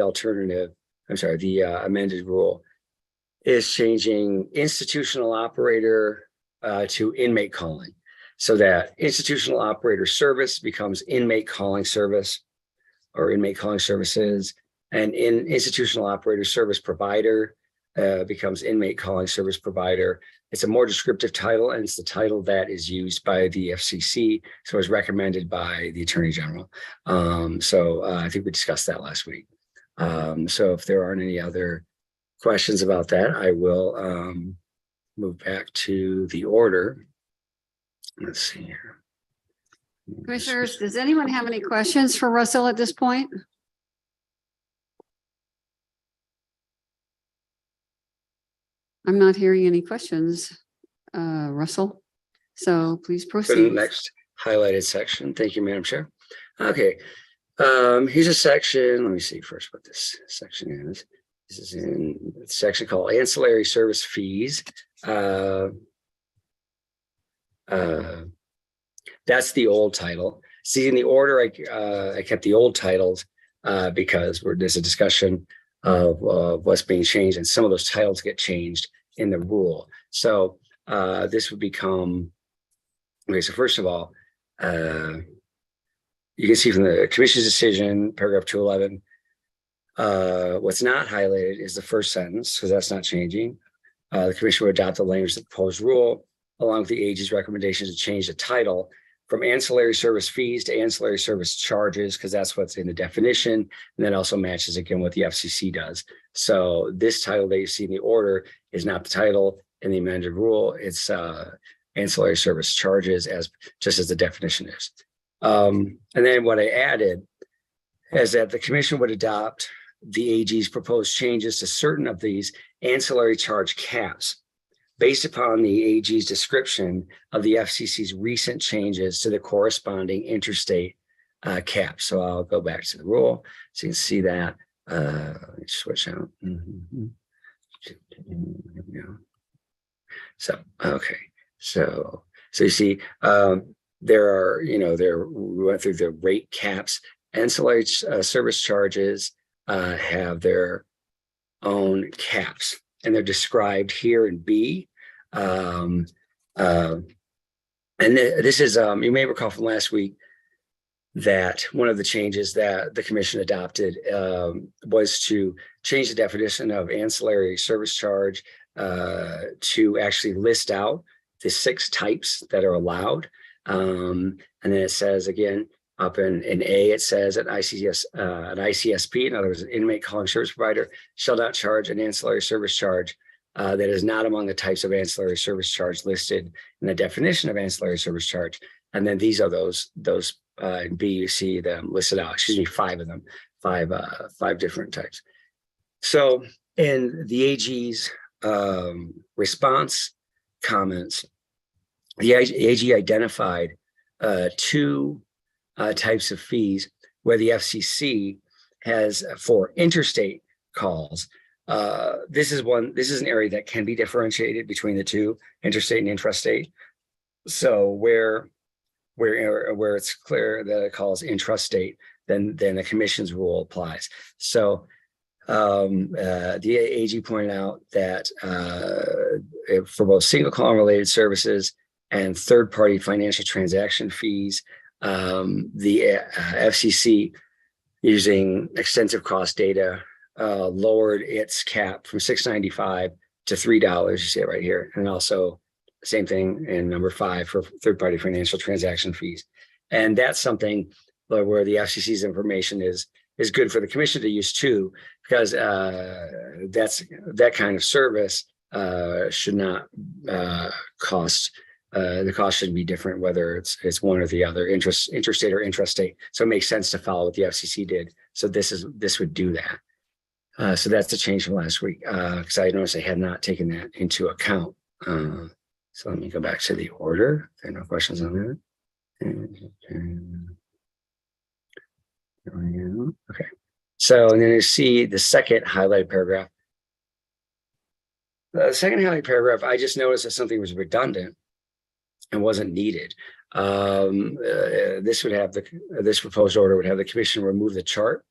the amended rule, is changing institutional operator to inmate calling. So that institutional operator service becomes inmate calling service or inmate calling services, and institutional operator service provider becomes inmate calling service provider. It's a more descriptive title, and it's the title that is used by the FCC. So it's recommended by the Attorney General. I think we discussed that last week. So if there aren't any other questions about that, I will move back to the order. Let's see here. Commissioners, does anyone have any questions for Russell at this point? I'm not hearing any questions, Russell. So please For the proceed. next highlighted section. Thank you, Madam Chair. Okay. Here's a section. Let me see first what this section is. This is in a section called ancillary service fees. That's the old title. See, in the order, I kept the old titles because there's a discussion of what's being changed, and some of those titles get changed in the rule. So this would become, okay, so first of all, you can see from the commission's decision, paragraph 211, what's not highlighted is the first sentence, because that's not changing. The commission would adopt the language of the proposed rule, along with the AG's recommendation to change the title from ancillary service fees to ancillary service charges, because that's what's in the definition, and that also matches again what the FCC does. So this title that you see in the order is not the title in the amended rule. It's ancillary service charges, just as the definition is. And then what I added is that the commission would adopt the AG's proposed changes to certain of these ancillary charge caps based upon the AG's description of the FCC's recent changes to the corresponding interstate cap. So I'll go back to the rule so you can see that. Let me switch out. There we go. So, okay. So you see, there are, we went through the rate caps. Ancillary service charges have their own caps, and they're described here in B. And this is, you may recall from last week that one of the changes that the commission adopted was to change the definition of ancillary service charge to actually list out the 6 types that are allowed. And then it says again, up in A, it says an ICSP, in other words, an inmate calling service provider, shall not charge an ancillary service charge that is not among the types of ancillary service charge listed in the definition of ancillary service charge. And then these are those in B, you see them listed out, 5 of them, five different types. So in the AG's response comments, the AG identified 2 types of fees where the FCC has for interstate calls. This is an area that can be differentiated between the two, interstate and intrastate. So where it's clear that it calls intrastate, then the commission's rule applies. So the AG pointed out that for both single call and related services and third-party financial transaction fees, the FCC, using extensive cost data, lowered its cap from $6.95 to $3. You see it right here. And also same thing in number 5 for third-party financial transaction fees. And that's something where the FCC's information is good for the commission to use too, because that kind of service should not cost. The cost should be different, whether it's one or the other, interstate or intrastate. So it makes sense to follow what the FCC did. So this would do that. So that's the change from last week, because I noticed I had not taken that into account. So let me go back to the order. There are no questions on that. Okay. So and then you see the second highlighted paragraph. The second highlighted paragraph, I just noticed that something was redundant and wasn't needed. This would have this proposed order would have the commission remove the chart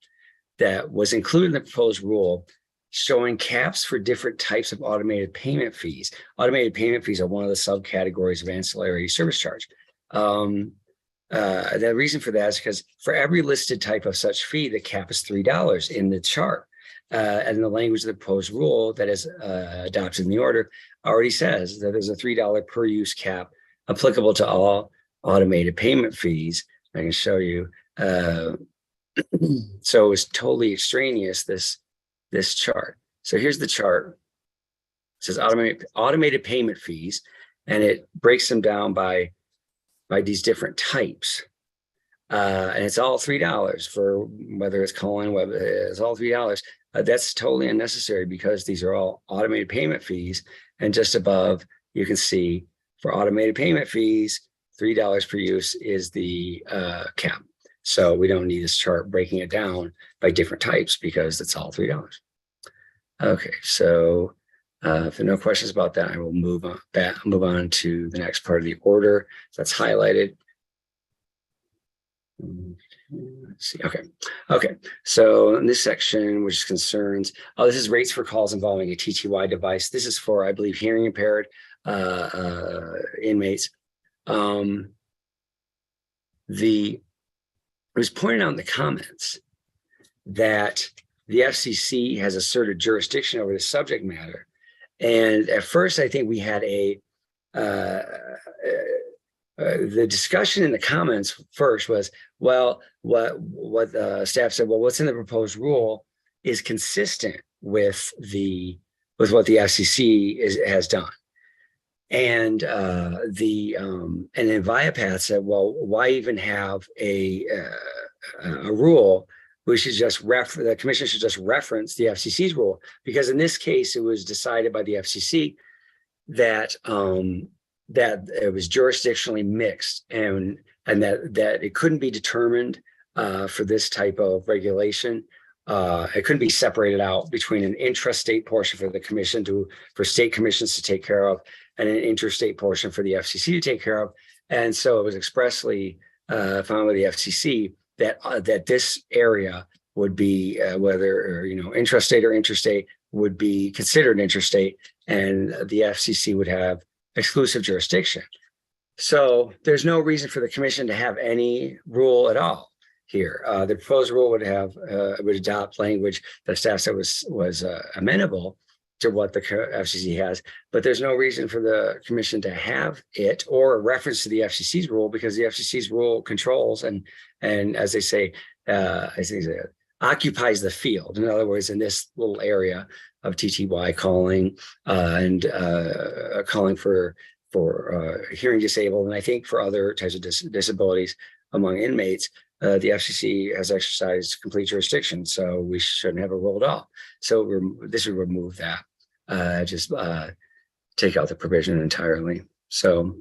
that was included in the proposed rule showing caps for different types of automated payment fees. Automated payment fees are one of the subcategories of ancillary service charge. The reason for that is because for every listed type of such fee, the cap is $3 in the chart. And the language of the proposed rule that is adopted in the order already says that there's a $3 per use cap applicable to all automated payment fees. I can show you. So it's totally extraneous, this chart. So here's the chart. It says automated payment fees, and it breaks them down by these different types. And it's all $3 for whether it's calling, whether it's all $3. That's totally unnecessary because these are all automated payment fees. And just above, you can see for automated payment fees, $3 per use is the cap. So we don't need this chart breaking it down by different types because it's all $3. Okay, so if there are no questions about that, I will move on to the next part of the order that's highlighted. Let's see. Okay. So in this section, which concerns, this is rates for calls involving a TTY device. This is for, I believe, hearing impaired inmates. It was pointed out in the comments that the FCC has asserted jurisdiction over the subject matter. And at first, I think we had the discussion in the comments first was, well, what staff said, well, what's in the proposed rule is consistent with what the FCC has done. And and then Viapath said, well, why even have a rule? We should just the commission should just reference the FCC's rule, because in this case, it was decided by the FCC that that it was jurisdictionally mixed and that it couldn't be determined for this type of regulation. It couldn't be separated out between an intrastate portion for the commission for state commissions to take care of and an interstate portion for the FCC to take care of. And so it was expressly found by the FCC that this area would be whether intrastate or interstate would be considered interstate, and the FCC would have exclusive jurisdiction. So there's no reason for the commission to have any rule at all here. The proposed rule would adopt language that staff said was amenable to what the FCC has, but there's no reason for the commission to have it or a reference to the FCC's rule, because the FCC's rule controls and as they say, occupies the field. In other words, in this little area of TTY calling and calling for hearing disabled, and I think for other types of disabilities among inmates, the FCC has exercised complete jurisdiction, so we shouldn't have a rule at all. So this would remove that, just take out the provision entirely. So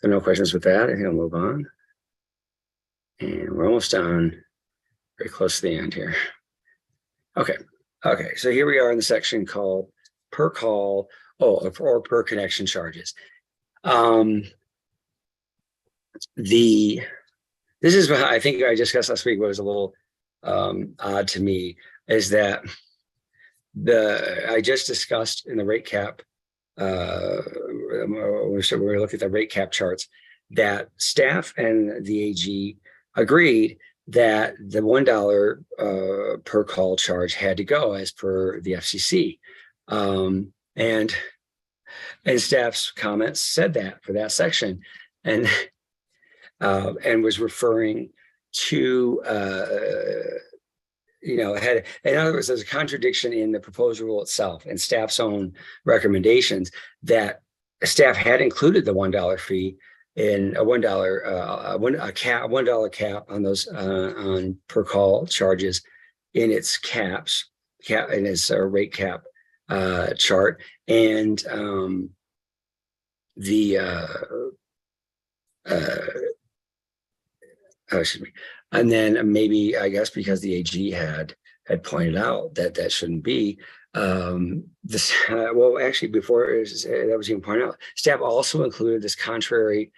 there are no questions with that. I think I'll move on. And we're almost done, very close to the end here. Okay, so here we are in the section called per call, or per connection charges. This is what I think I discussed last week, what was a little odd to me, is that I just discussed in the rate cap, we were looking at the rate cap charts, that staff and the AG agreed that the $1 per call charge had to go as per the FCC. And staff's comments said that for that section, and was referring to, in other words, there's a contradiction in the proposed rule itself and staff's own recommendations that staff had included the $1 fee in a $1 cap on those on per call charges in its in its rate cap chart, and and then maybe, I guess, because the AG had pointed out that shouldn't be this. Well, actually, before that was even pointed out, staff also included this contrary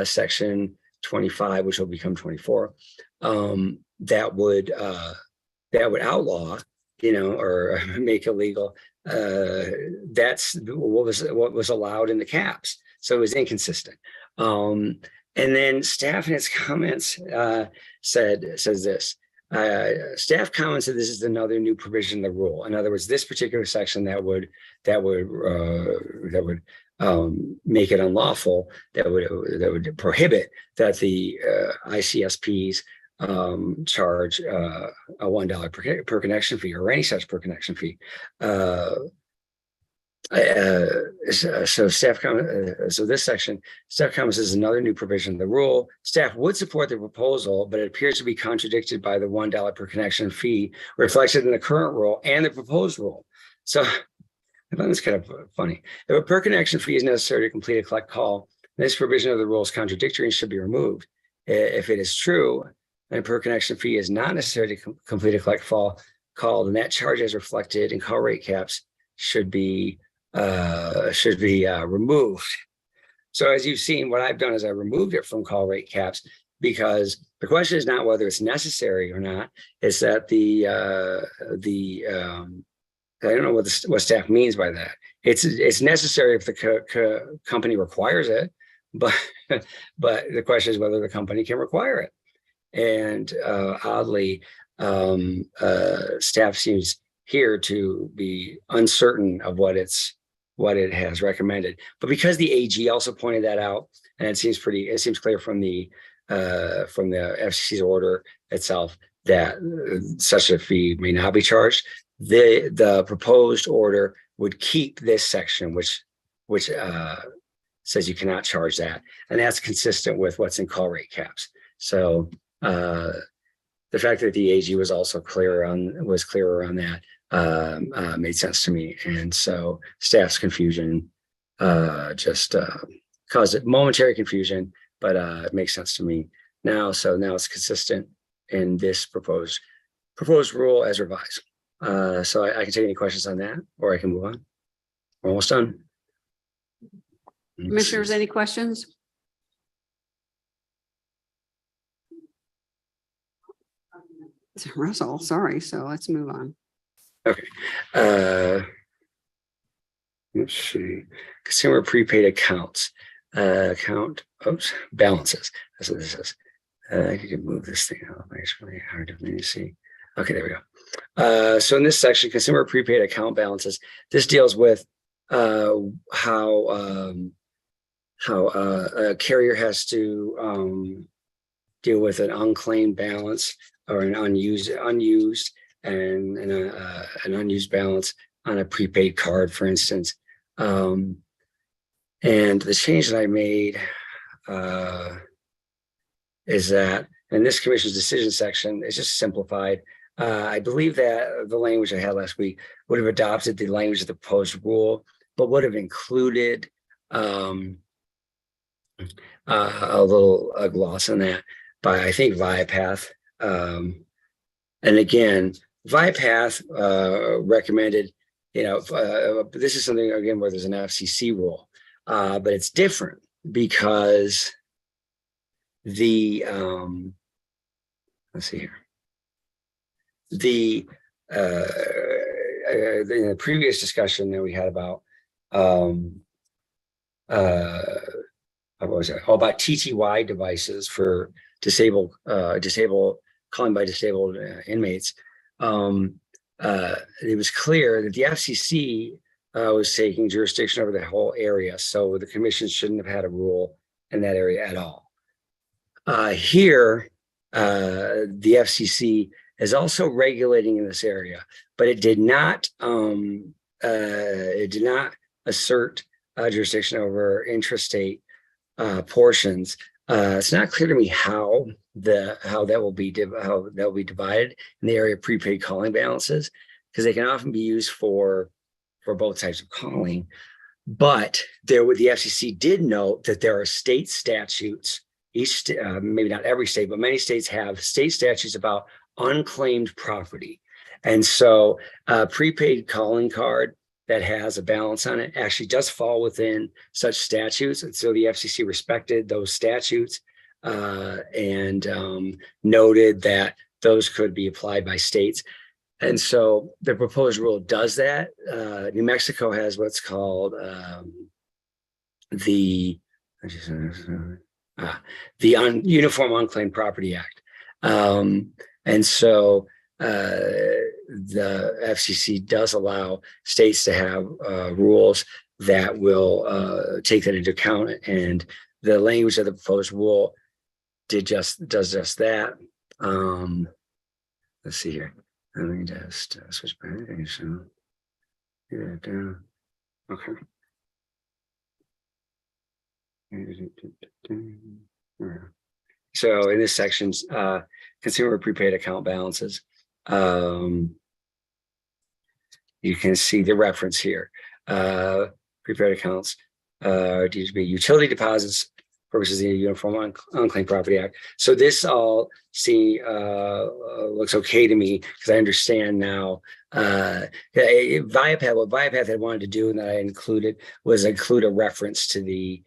section 25, which will become 24, that would outlaw, or make illegal. That's what was allowed in the caps. So it was inconsistent. And then staff in its comments says this. Staff comments that this is another new provision in the rule. In other words, this particular section that would make it unlawful, that would prohibit that the ICSPs charge a $1 per connection fee or any such per connection fee. So staff comment, so this section, staff comments is another new provision of the rule. Staff would support the proposal, but it appears to be contradicted by the $1 per connection fee reflected in the current rule and the proposed rule. So I thought this kind of funny. If a per connection fee is necessary to complete a collect call, this provision of the rule is contradictory and should be removed. If it is true, and a per connection fee is not necessary to complete a collect call, then that charge as reflected in call rate caps should be removed. So as you've seen, what I've done is I removed it from call rate caps because the question is not whether it's necessary or not. It's that I don't know what staff means by that. It's necessary if the company requires it, but the question is whether the company can require it. And oddly, staff seems here to be uncertain of what it has recommended. But because the AG also pointed that out, and it seems clear from the FCC's order itself that such a fee may not be charged. The proposed order would keep this section, which says you cannot charge that, and that's consistent with what's in call rate caps. So the fact that the AG was also clearer on that made sense to me, and so staff's confusion just caused it momentary confusion, but it makes sense to me now. So now it's consistent in this proposed rule as revised. So I can take any questions on that, or I can move on. We're almost done. Commissioners, any questions? Russell, sorry. So let's move on. Okay. Let's see. Consumer prepaid accounts. Balances. That's what this is. I can move this thing out. It's really hard to maybe see. Okay, there we go. So in this section, consumer prepaid account balances, this deals with how a carrier has to deal with an unclaimed balance or an unused and an unused balance on a prepaid card, for instance. And the change that I made is that in this commission's decision section, it's just simplified. I believe that the language I had last week would have adopted the language of the proposed rule, but would have included a gloss on that by, I think, ViaPath. And again, ViaPath recommended, this is something, again, where there's an FCC rule, but it's different because let's see here. In the previous discussion that we had about what was it? About TTY devices for calling by disabled inmates. It was clear that the FCC was taking jurisdiction over the whole area, so the commission shouldn't have had a rule in that area at all. Here, the FCC is also regulating in this area, but it did not assert jurisdiction over intrastate portions. It's not clear to me how that will be divided in the area of prepaid calling balances, because they can often be used for both types of calling. But the FCC did note that there are state statutes. Each maybe not every state, but many states have state statutes about unclaimed property. And so a prepaid calling card that has a balance on it actually does fall within such statutes. And so the FCC respected those statutes and noted that those could be applied by states. And so the proposed rule does that. New Mexico has what's called the Uniform Unclaimed Property Act. And so the FCC does allow states to have rules that will take that into account, and the language of the proposed rule does just that. Let's see here. Let me just switch back. So, okay. So in this section, consumer prepaid account balances, you can see the reference here. Prepaid accounts due to be utility deposits purposes of the Uniform Unclaimed Property Act. So this all looks okay to me because I understand now. Viapath, what Viapath had wanted to do, and that I included, was include a reference to the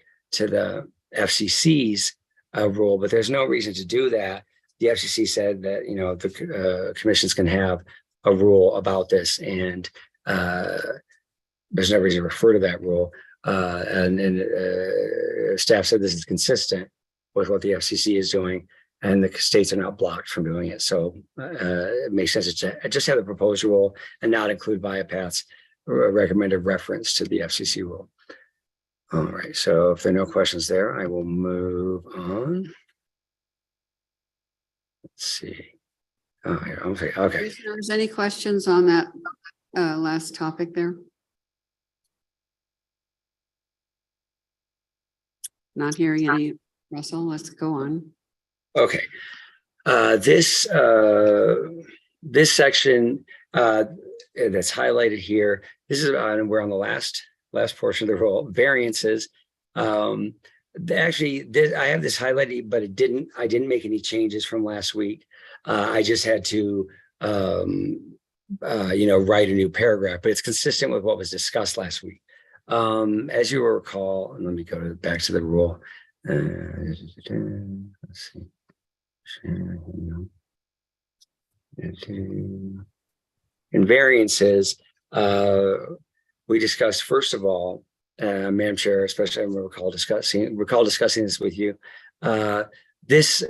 FCC's rule, but there's no reason to do that. The FCC said that the commissions can have a rule about this, and there's no reason to refer to that rule. And staff said this is consistent with what the FCC is doing, and the states are not blocked from doing it. So it makes sense to just have the proposed rule and not include Viapath's recommended reference to the FCC rule. All right, so if there are no questions there, I will move on. Let's see. Oh, here, okay. Commissioners, any questions on that last topic there? Not hearing any. Russell, let's go on. Okay. This section that's highlighted here, this is we're on the last portion of the rule, variances. Actually, I have this highlighted, but I didn't make any changes from last week. I just had to write a new paragraph, but it's consistent with what was discussed last week. As you will recall, and let me go back to the rule. Let's see. In variances, we discussed, first of all, Madam Chair, especially I recall discussing this with you. This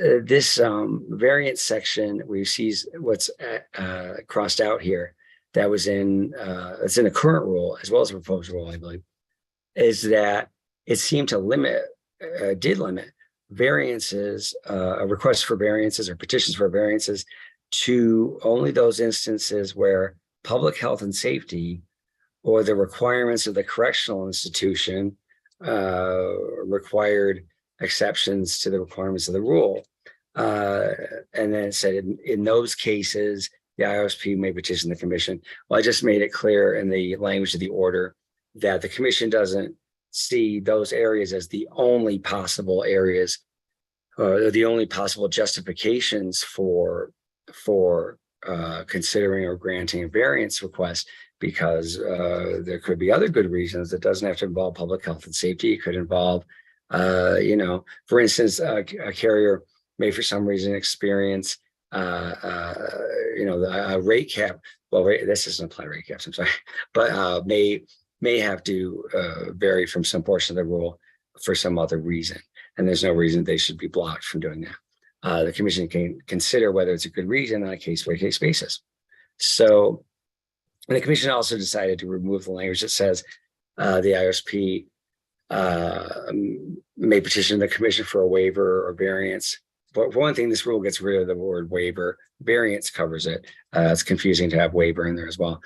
variance section we see what's crossed out here. That was it's in a current rule as well as a proposed rule, I believe, is that it seemed to did limit variances, requests for variances or petitions for variances to only those instances where public health and safety or the requirements of the correctional institution required exceptions to the requirements of the rule. And then it said in those cases, the IOSP may petition the commission. Well, I just made it clear in the language of the order that the commission doesn't see those areas as the only possible areas or the only possible justifications for considering or granting a variance request, because there could be other good reasons. It doesn't have to involve public health and safety. It could involve, for instance, a carrier may for some reason experience a rate cap. Well, this doesn't apply to rate caps, I'm sorry, but may have to vary from some portion of the rule for some other reason. And there's no reason they should be blocked from doing that. The commission can consider whether it's a good reason on a case-by-case basis. So the commission also decided to remove the language that says the IOSP may petition the commission for a waiver or variance. But for one thing, this rule gets rid of the word waiver. Variance covers it. It's confusing to have waiver in there as well.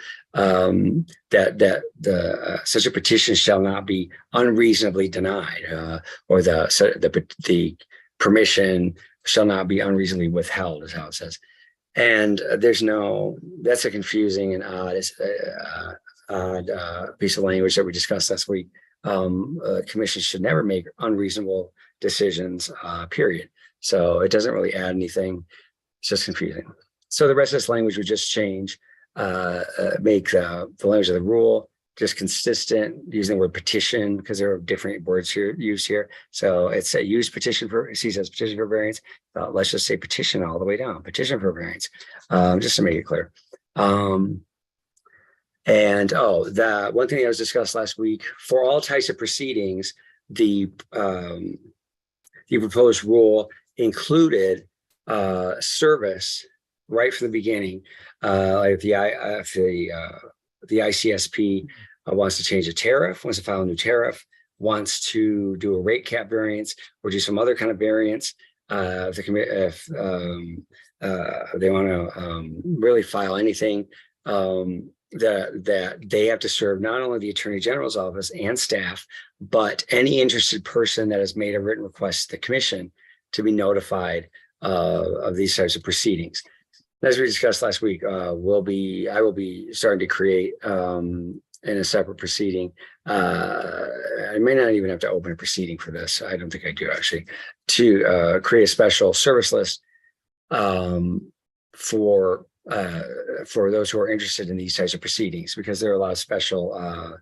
Such a petition shall not be unreasonably denied, or the permission shall not be unreasonably withheld, is how it says. And that's a confusing and odd piece of language that we discussed last week. Commission should never make unreasonable decisions, period. So it doesn't really add anything. It's just confusing. So the rest of this language would just change, make the language of the rule just consistent using the word petition because there are different words here used here. So it's a use petition for, C says petition for variance. Let's just say petition all the way down, petition for variance, just to make it clear. The one thing that was discussed last week, for all types of proceedings, the proposed rule included service right from the beginning. Like the ICSP wants to change a tariff, wants to file a new tariff, wants to do a rate cap variance or do some other kind of variance. If they want to really file anything, that they have to serve not only the Attorney General's office and staff, but any interested person that has made a written request to the commission to be notified of these types of proceedings. As we discussed last week, I will be starting to create in a separate proceeding. I may not even have to open a proceeding for this. I don't think I do actually, to create a special service list for those who are interested in these types of proceedings, because there are a lot of special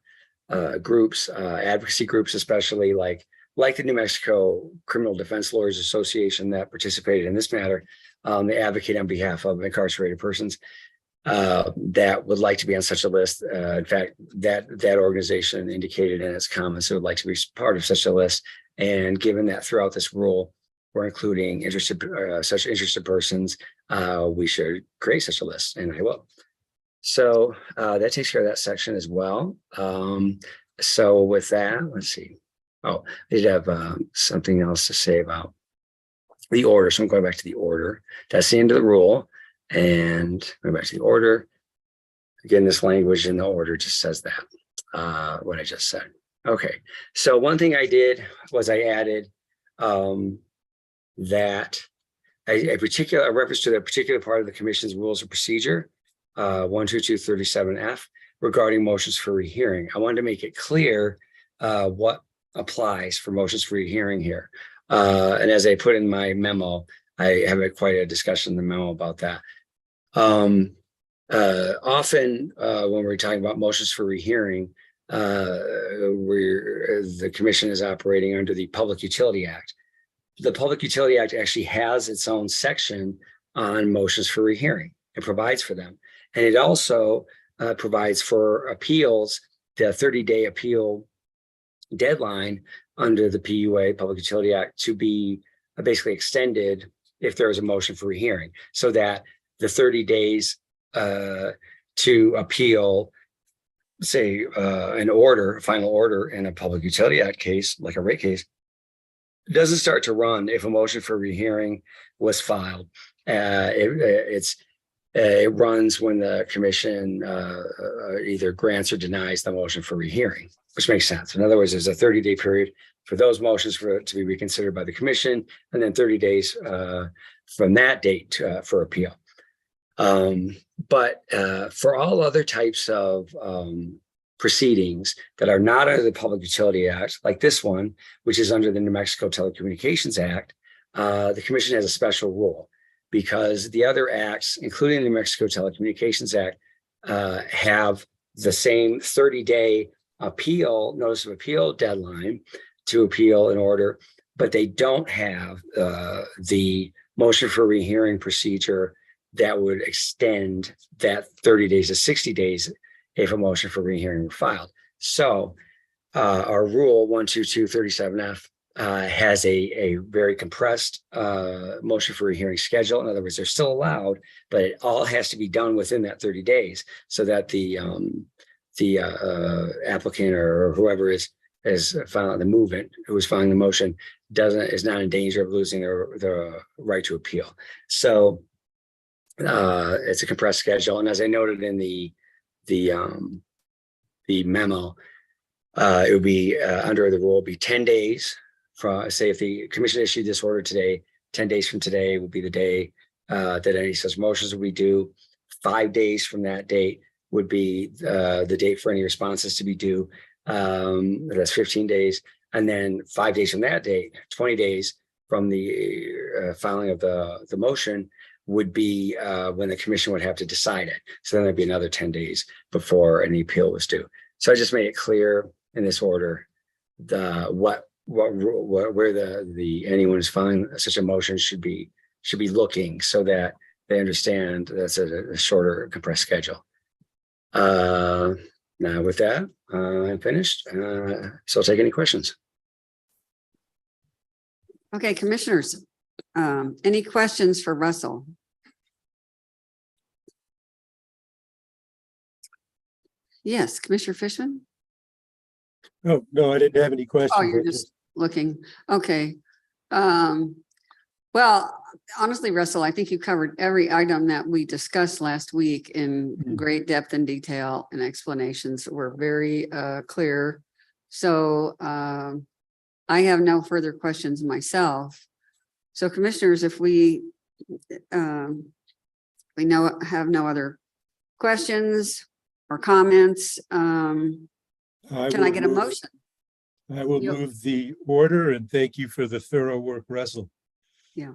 groups, advocacy groups, especially like the New Mexico Criminal Defense Lawyers Association that participated in this matter. They advocate on behalf of incarcerated persons that would like to be on such a list. In fact, that organization indicated in its comments it would like to be part of such a list. And given that throughout this rule, we're including such interested persons, we should create such a list, and I will. So that takes care of that section as well. So with that, let's see. Oh, I did have something else to say about the order. So I'm going back to the order. That's the end of the rule. And going back to the order. Again, this language in the order just says that, what I just said. Okay. So one thing I did was I added that a reference to the particular part of the commission's rules of procedure, 12237F, regarding motions for rehearing. I wanted to make it clear what applies for motions for rehearing here. And as I put in my memo, I have quite a discussion in the memo about that. Often when we're talking about motions for rehearing, the commission is operating under the Public Utility Act. The Public Utility Act actually has its own section on motions for rehearing. It provides for them. And it also provides for appeals, the 30-day appeal deadline under the PUA, Public Utility Act, to be basically extended if there is a motion for rehearing, so that the 30 days to appeal, say, an order, a final order in a Public Utility Act case, like a rate case, doesn't start to run if a motion for rehearing was filed. It runs when the commission either grants or denies the motion for rehearing, which makes sense. In other words, there's a 30-day period for those motions to be reconsidered by the commission, and then 30 days from that date for appeal. But for all other types of proceedings that are not under the Public Utility Act, like this one, which is under the New Mexico Telecommunications Act, the commission has a special rule, because the other acts, including the New Mexico Telecommunications Act, have the same 30-day appeal, notice of appeal deadline to appeal an order, but they don't have the motion for rehearing procedure that would extend that 30 days to 60 days if a motion for rehearing were filed. So our rule 12237F has a very compressed motion for rehearing schedule. In other words, they're still allowed, but it all has to be done within that 30 days so that the applicant or whoever is filing the movement, who is filing the motion, is not in danger of losing the right to appeal. So it's a compressed schedule. And as I noted in the memo, it would be under the rule, be 10 days from, say, if the commission issued this order today, 10 days from today would be the day that any such motions will be due. 5 days from that date would be the date for any responses to be due. That's 15 days. And then 5 days from that date, 20 days from the filing of the motion, would be when the commission would have to decide it. So then there'd be another 10 days before any appeal was due. So I just made it clear in this order, where anyone who's filing such a motion should be looking so that they understand that's a shorter compressed schedule. Now with that, I'm finished. So I'll take any questions. Okay, commissioners, any questions for Russell? Yes, Commissioner Fishman? Oh, no, I didn't have any questions. Oh, you're I just looking. Okay. Well, honestly, Russell, I think you covered every item that we discussed last week in great depth and detail, and explanations were very clear. So I have no further questions myself. So commissioners, if we have no other questions or comments, can I get a motion? I will Yep. move the order, and thank you for the thorough work, Russell. Yeah.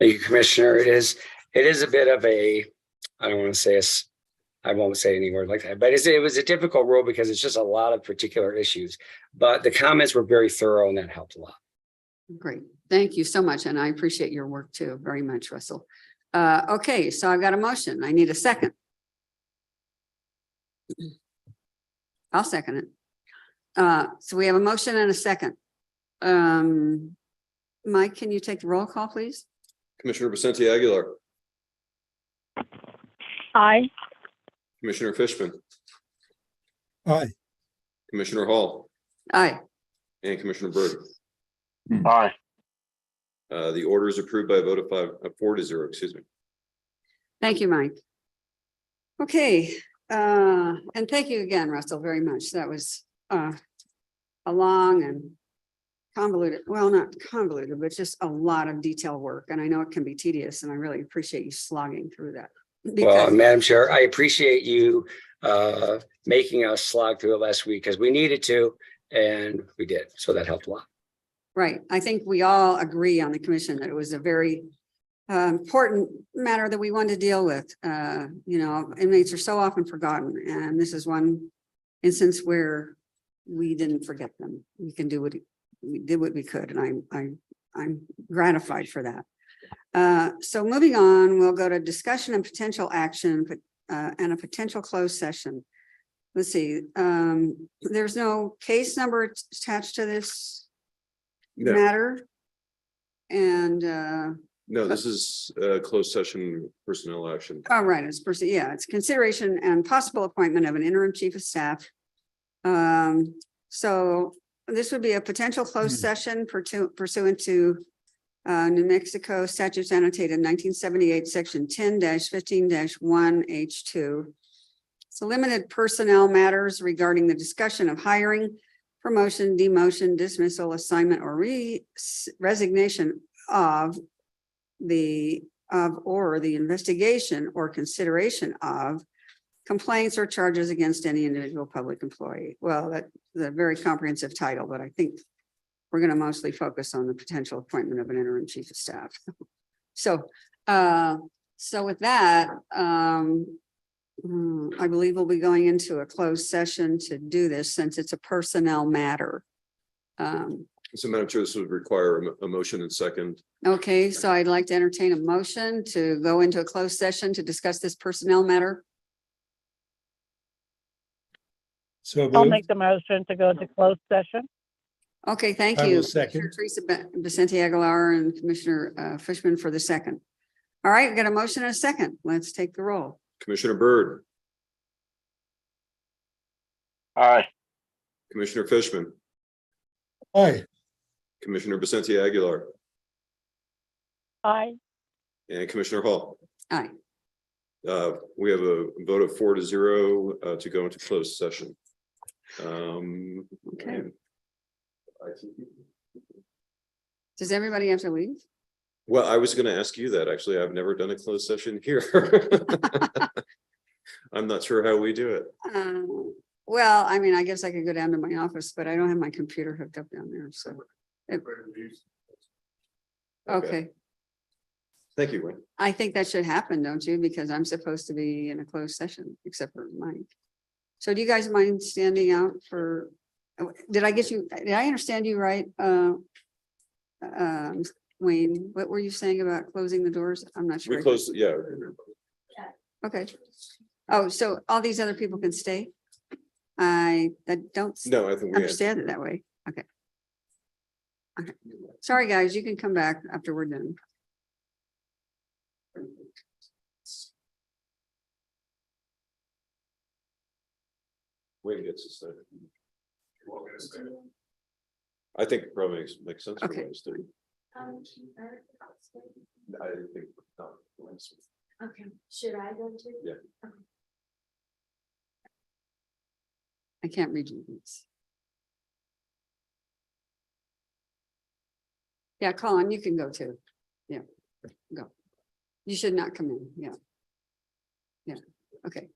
Thank you, Commissioner. It is a bit of a, I don't want to say I won't say any word like that, but it was a difficult rule because it's just a lot of particular issues. But the comments were very thorough and that helped a lot. Great. Thank you so much. And I appreciate your work too, very much, Russell. Okay, so I've got a motion. I need a second. I'll second it. So we have a motion and a second. Mike, can you take the roll call, please? Commissioner Vicente Aguilar, Aye. Commissioner Fishman, Aye. Commissioner Hall, Aye. and Commissioner Byrd. Aye. The order is approved by a vote of 4-0, excuse me. Thank you, Mike. Okay, and thank you again, Russell, very much. That was a long and convoluted, well, not convoluted, but just a lot of detailed work. And I know it can be tedious, and I really appreciate you slogging through that. Well, Because, Madam Chair, I appreciate you making us slog through it last week because we needed to, and we did. So that helped a lot. right, I think we all agree on the commission that it was a very important matter that we wanted to deal with. Inmates are so often forgotten, and this is one instance where we didn't forget them. We did what we could, and I'm gratified for that. So moving on, we'll go to discussion and potential action and a potential closed session. Let's see, there's no case number attached to this No, matter. And no, this is a closed session personnel action. all right, it's consideration and possible appointment of an interim chief of staff. So this would be a potential closed session pursuant to New Mexico statutes annotated 1978, section 10-15-1H2. So limited personnel matters regarding the discussion of hiring, promotion, demotion, dismissal, assignment, or resignation of the investigation or consideration of complaints or charges against any individual public employee. Well, that's a very comprehensive title, but I think we're going to mostly focus on the potential appointment of an interim chief of staff. So with that, I believe we'll be going into a closed session to do this since it's a personnel matter. So Madam Chair, this would require a motion and second. Okay, so I'd like to entertain a motion to go into a closed session to discuss this personnel matter. So I'll moved. make the motion to go to closed session. Okay, thank I you. will second. Commissioner Teresa Vicente Aguilar and Commissioner Fishman for the second. All right, got a motion and a second. Let's take the roll. Commissioner Byrd, Aye. Commissioner Fishman, Aye. Commissioner Vicente Aguilar, Aye. and Commissioner Hall. Aye. We have a vote of 4-0 to go into closed session. Okay. and Does everybody have to leave? Well, I was going to ask you that. Actually, I've never done a closed session here. I'm not sure how we do it. Well, I mean, I guess I could go down to my office, but I don't have my computer hooked up down there, so. Okay, Thank you, Wayne. I think that should happen, don't you? Because I'm supposed to be in a closed session, except for Mike. So do you guys mind standing out for, did I understand you right? Wayne, what were you saying about closing the doors? I'm not sure. We closed, yeah. Okay. Oh, so all these other people can stay? I don't No, I think we had, understand it that way. Okay. Okay. Sorry, guys, you can come back after we're done. Wayne gets to stay. I think it probably makes sense. for Okay. Wayne to stay. I think, no. Okay, should I go too? Yeah. I can't read you this. Yeah, Colin, you can go too. Yeah, go. You should not come in. Yeah. Yeah, okay.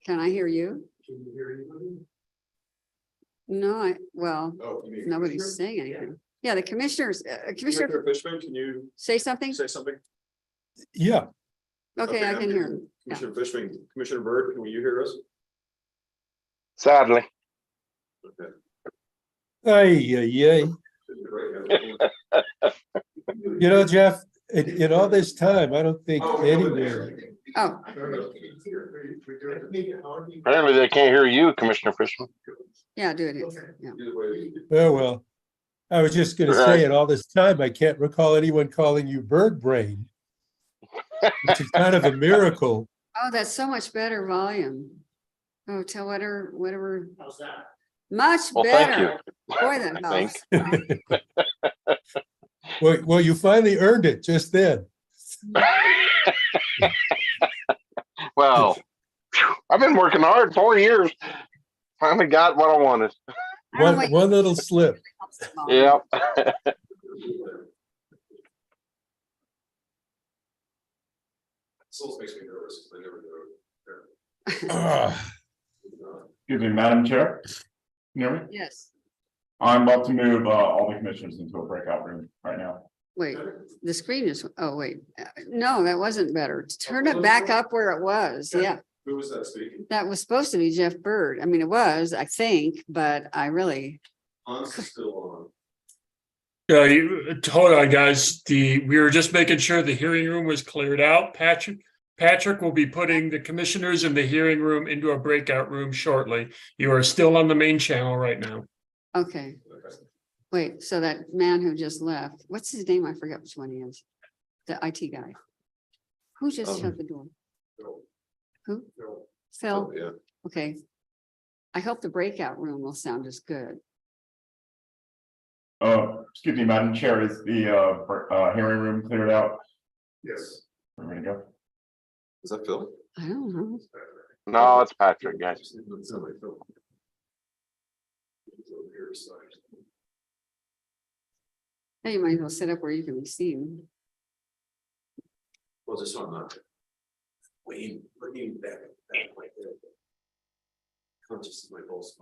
Can I hear you? No, well, Oh, you mean nobody's Commissioner? saying anything. Yeah, the commissioners, Commissioner, Commissioner Fishman, can you say something? say something? Yeah, Okay, I I'm can hear hearing him. Yeah. Commissioner Fishman, Commissioner Byrd, can you hear us? Sadly. Okay. ay. You know, Jeff, in all this time, I don't think anywhere, Oh, Apparently they can't hear you, Commissioner Fishman. yeah, do it. Yeah. oh, well. I was just gonna say, in all this time, I can't recall anyone calling you bird brain, which is kind of a miracle. Oh, that's so much better volume. Oh, tell whatever. How's that? Much Well, thank better. Boy, that helps. Well, you finally earned it just then. Well, I've been working hard 4 years. Finally got what I wanted. I don't know what- One little slip. Yeah. Still makes me nervous, because I never know. Ah, Excuse me, Madam Chair. Can you hear me? Yes, I'm about to move all the commissioners into a breakout room right now. wait, the screen is, oh, wait, no, that wasn't better. Turn it back up where it was. Yeah, Who was that speaking? that was supposed to be Jeff Bird. I mean, it was, I think, but I really, Hans is still on. Hold on, guys. We were just making sure the hearing room was cleared out. Patrick will be putting the commissioners in the hearing room into a breakout room shortly. You are still on the main channel right now. okay. Wait, so that man who just left, what's his name? I forgot which one he is. The IT guy. Who just shut the door? Who? Phil? Oh, yeah. Okay. I hope the breakout room will sound as good. Excuse me, Madam Chair, is the hearing room cleared out? Yes. We're ready to go. Is that Phil? I don't know. No, it's Patrick, guys. It's not like Phil. He's over here, so- Hey, you might as well sit up where you can be seen. Well, just on that. Wayne, bringing back like that. Conscious of my pulse.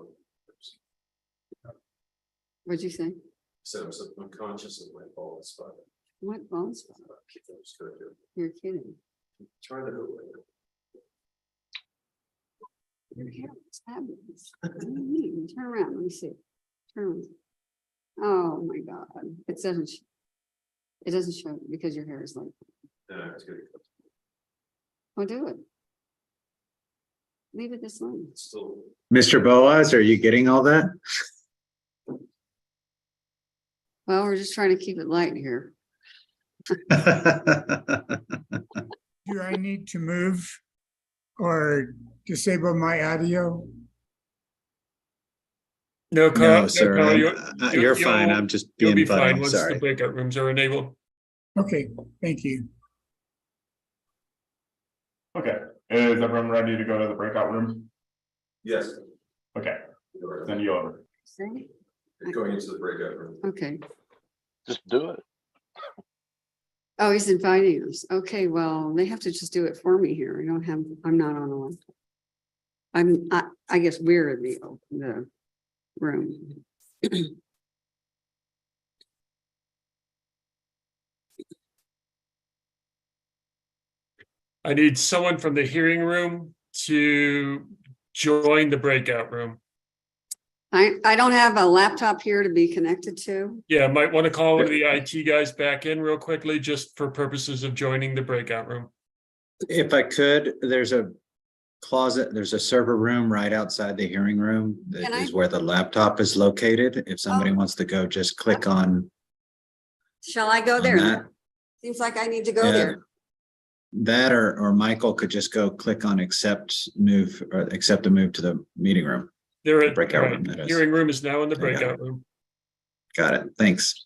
What'd you say? Said I'm conscious of my bald spot. What bones? You're kidding. Trying to. Your hair is fabulous. What do you mean? Turn around, let me see. Turn around. Oh, my God. It doesn't show because your hair is like, Yeah, it's good. oh, do it. Leave it this long. It's still. Mr. Boaz, are you getting all that? Well, we're just trying to keep it light here. Do I need to move or disable my audio? No, No, sir, you're fine. you'll- I'm just You'll be being fine funny. once the Sorry. breakout rooms are enabled. Okay, thank you. Okay, is everyone ready to go to the breakout room? Yes. Okay, send you over. See? Going into the breakout room. Okay. Just do it. Oh, he's inviting us. Okay, well, they have to just do it for me here. I'm not on one. I guess we're in the room. I need someone from the hearing room to join the breakout room. I don't have a laptop here to be connected to. Yeah, might want to call one of the IT guys back in real quickly, just for purposes of joining the breakout room. If I could, there's a closet, there's a server room right outside the hearing room. That Can I- is where the laptop is located. If somebody wants to go, just click on Shall I go on there? that. Seems like I need to go Yeah. there. That or Michael could just go click on accept move or accept the move to the meeting room. They're at, Breakout right, room, that is. hearing room is now in the There you go. breakout room. Got it. Thanks.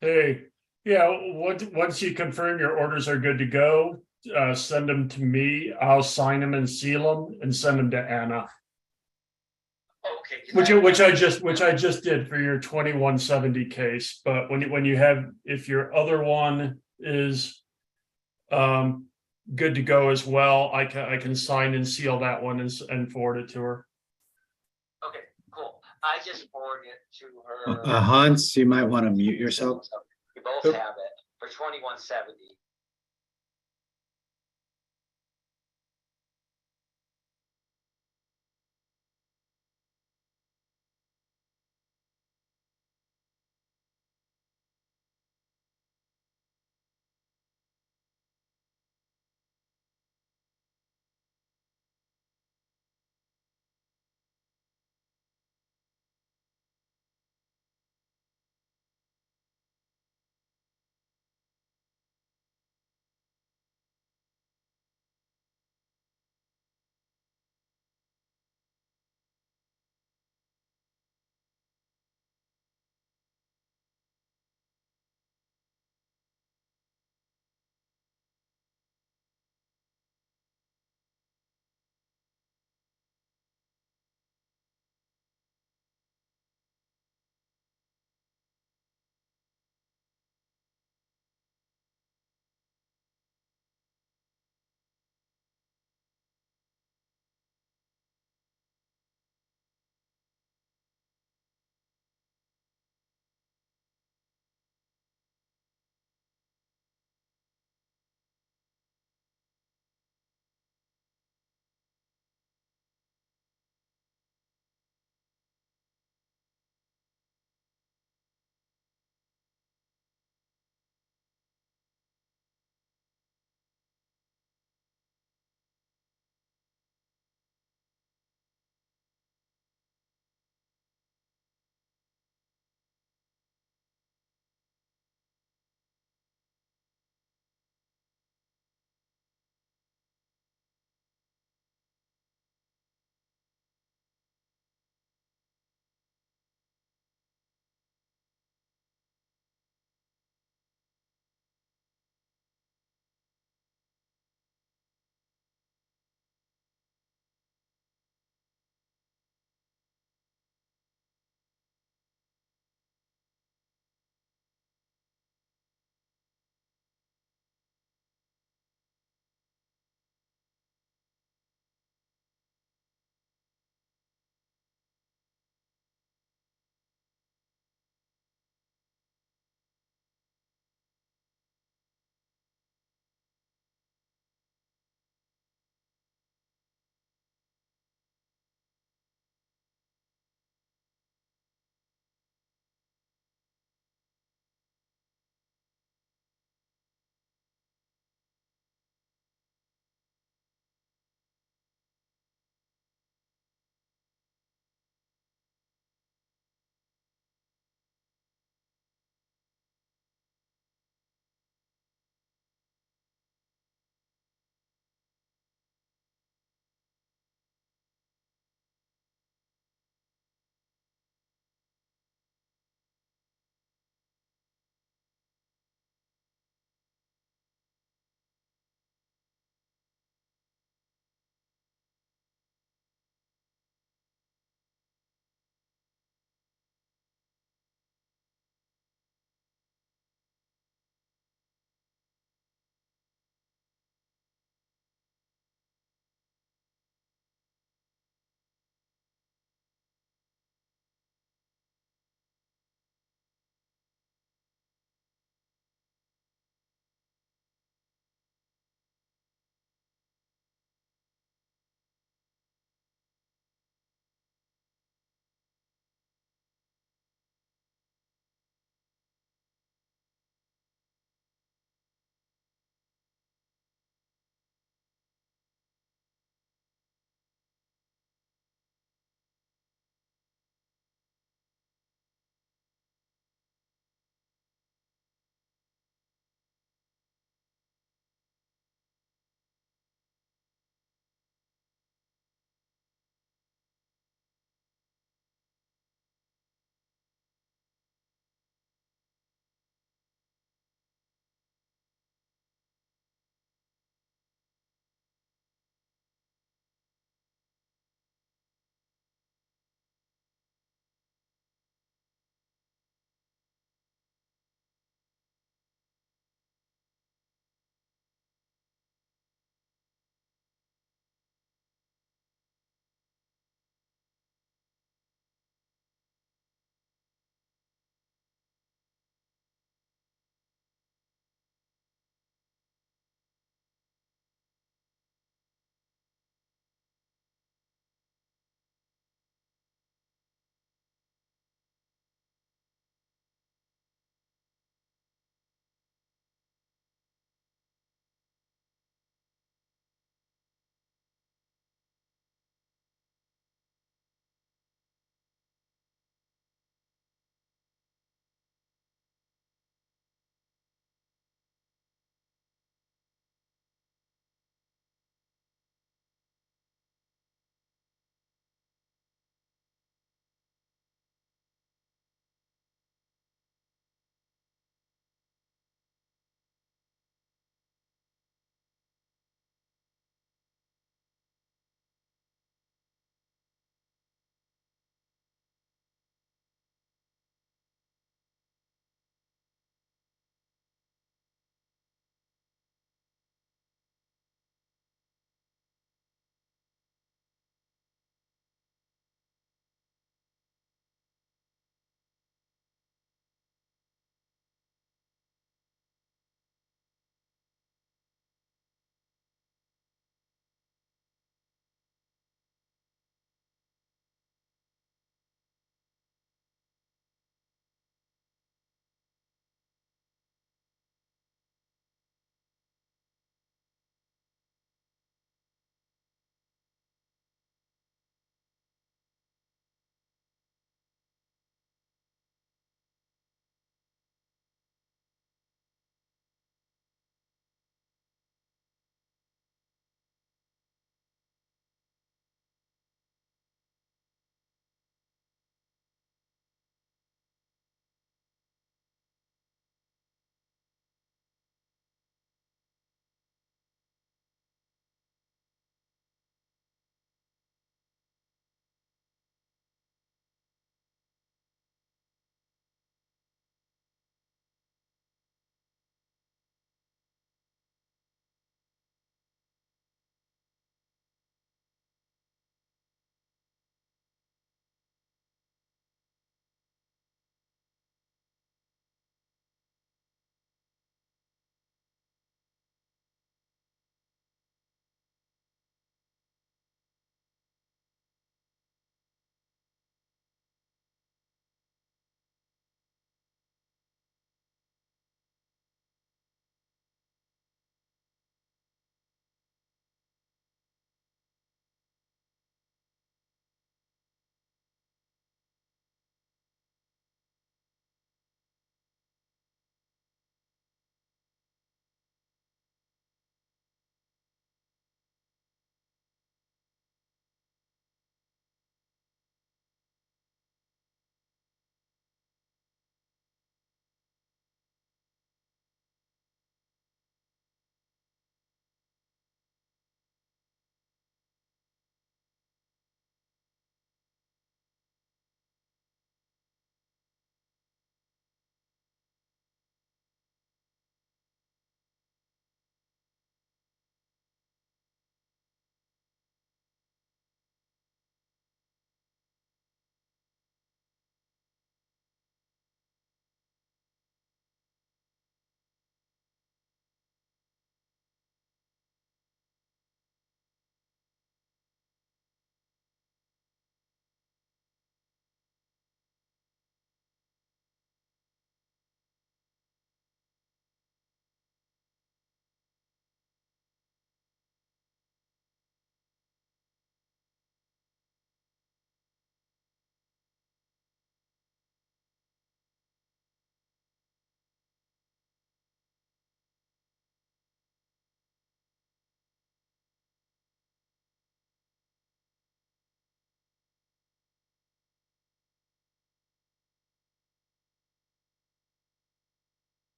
Hey, yeah, once you confirm your orders are good to go, send them to me. I'll sign them and seal them and send them to Anna. Okay. Which I just did for your 2170 case, but when you have, if your other one is good to go as well, I can sign and seal that one and forward it to her. Okay, cool. I just forwarded it to her. Hans, you might want to mute yourself. We both have it for 2170.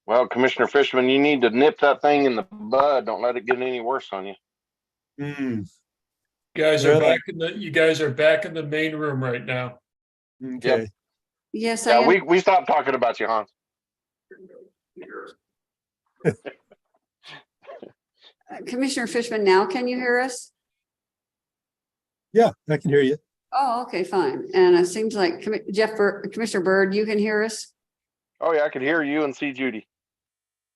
Well, Commissioner Fishman, you need to nip that thing in the bud. Don't let it get any worse on you. Hmm, You Well, you guys are back in the main room right now. okay. Yes, I Yeah, am. we stopped talking about you, Hans. Commissioner Fishman, now can you hear us? Yeah, I can hear you. Oh, okay, fine. And it seems like Commissioner Byrd, you can hear us? Oh yeah, I could hear you and see Judy.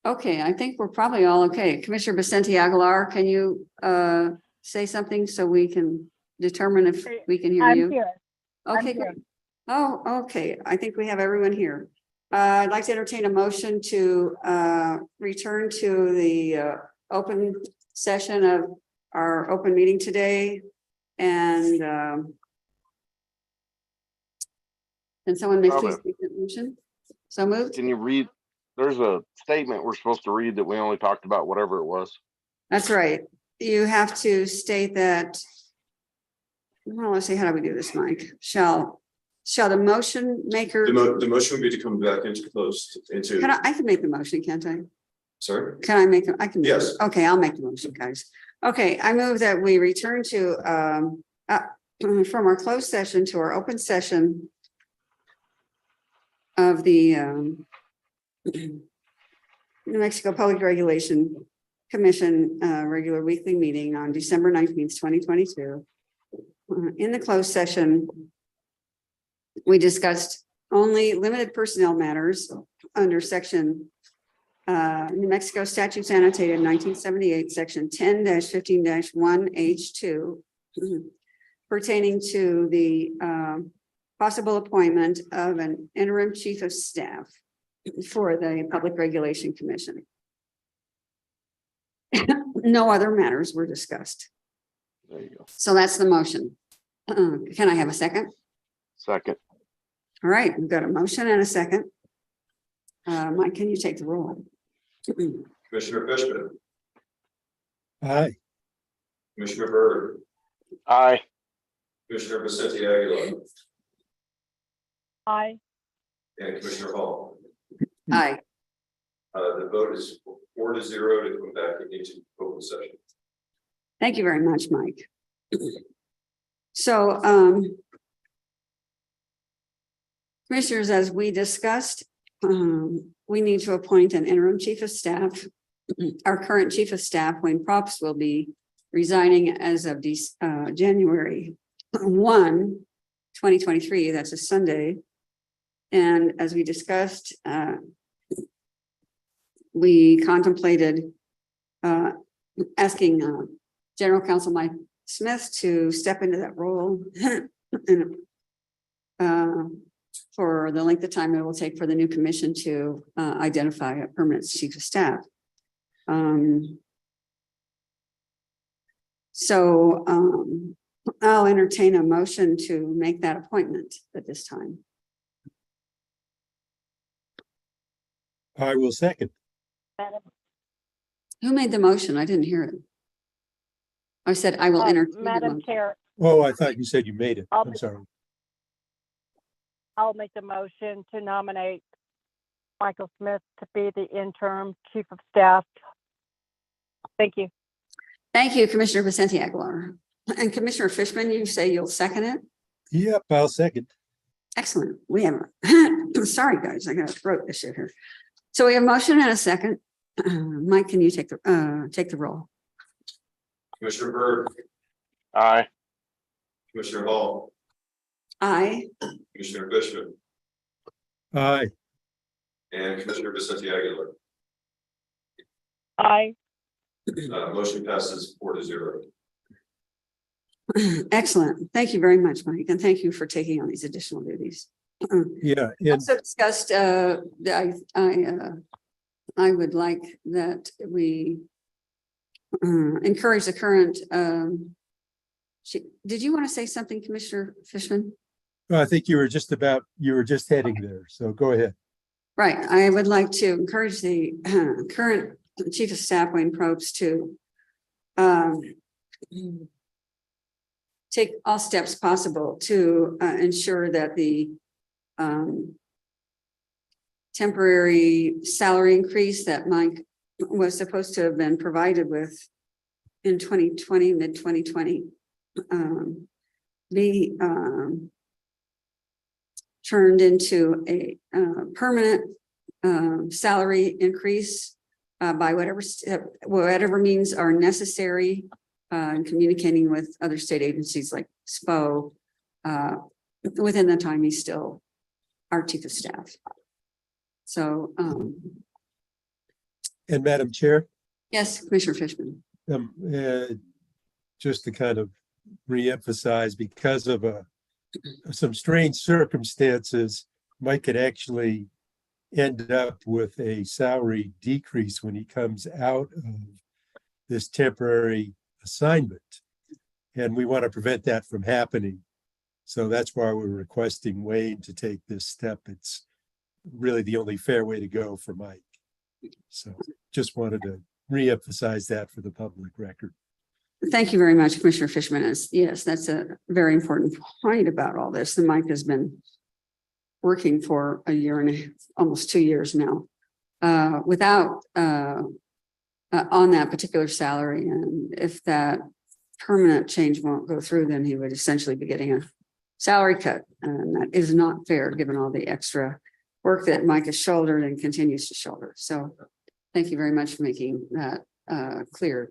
Okay, I think we're probably all okay. Commissioner Vicente Aguilar, can you say something so we can determine if we can hear I'm you? here. I'm Okay, here. great. Oh, okay. I think we have everyone here. I'd like to entertain a motion to return to the open session of our open meeting today. And can someone make please make that motion? So moved? Can you read? There's a statement we're supposed to read that we only talked about whatever it was. That's right. You have to state that. Well, let's see, how do we do this, Mike? Shall the motion maker, The motion would be to come back into I can make the motion, can't I? sorry? Can I make, I can. Yes. Okay, I'll make the motion, guys. Okay, I move that we return to, from our closed session to our open session of the New Mexico Public Regulation Commission regular weekly meeting on December 19th, 2022. In the closed session, we discussed only limited personnel matters under section New Mexico Statutes Annotated 1978, section 10-15-1H2, pertaining to the possible appointment of an interim chief of staff for the Public Regulation Commission. No other matters were discussed. There you go. So that's the motion. Can I have a second? Second. All right, we've got a motion and a second. Mike, can you take the roll? Commissioner Fishman, Aye. Commissioner Byrd, Aye. Commissioner Vicente Aguilar, Aye. and Commissioner Hall. Aye. The vote is 4-0 to come back into open session. Thank you very much, Mike. So, commissioners, as we discussed, we need to appoint an interim chief of staff. Our current chief of staff, Wayne Props, will be resigning as of January 1, 2023. That's a Sunday. And as we discussed, we contemplated asking General Counsel Mike Smith to step into that role for the length of time it will take for the new commission to identify a permanent chief of staff. I'll entertain a motion to make that appointment at this time. I will second. Who made the motion? I didn't hear it. I said I will entertain. the Madam motion. Chair, Oh, I thought you said you made it. I'm sorry. I'll make the motion to nominate Michael Smith to be the interim chief of staff. Thank you. Thank you, Commissioner Vicente Aguilar. And Commissioner Fishman, you say you'll second it? Yep, I'll second. Excellent. We have, sorry, guys, I got a throat issue here. So we have a motion and a second. Mike, can you take the roll? Commissioner Byrd, Aye. Commissioner Hall, Aye. Commissioner Fishman, Aye. and Commissioner Vicente Aguilar. Aye. Motion passes 4-0. Excellent. Thank you very much, Mike, and thank you for taking on these additional duties. Yeah, We and also discussed, I would like that we encourage the current, did you want to say something, Commissioner Fishman? I think you were just heading there. So go ahead. Right. I would like to encourage the current Chief of Staff, Wayne Probst, to take all steps possible to ensure that the temporary salary increase that Mike was supposed to have been provided with in 2020, mid 2020. Be turned into a permanent salary increase by whatever means are necessary in communicating with other state agencies like SPO within the time he's still our chief of staff. So, And Madam Chair, yes, Commissioner Fishman. just to kind of reemphasize, because of some strange circumstances, Mike could actually end up with a salary decrease when he comes out of this temporary assignment. And we want to prevent that from happening. So that's why we're requesting Wayne to take this step. It's really the only fair way to go for Mike. So just wanted to reemphasize that for the public record. Thank you very much, Commissioner Fishman. Yes, that's a very important point about all this. The Mike has been working for a year and a half, almost 2 years now, without on that particular salary. And if that permanent change won't go through, then he would essentially be getting a salary cut. And that is not fair, given all the extra work that Mike has shouldered and continues to shoulder. So thank you very much for making that clear,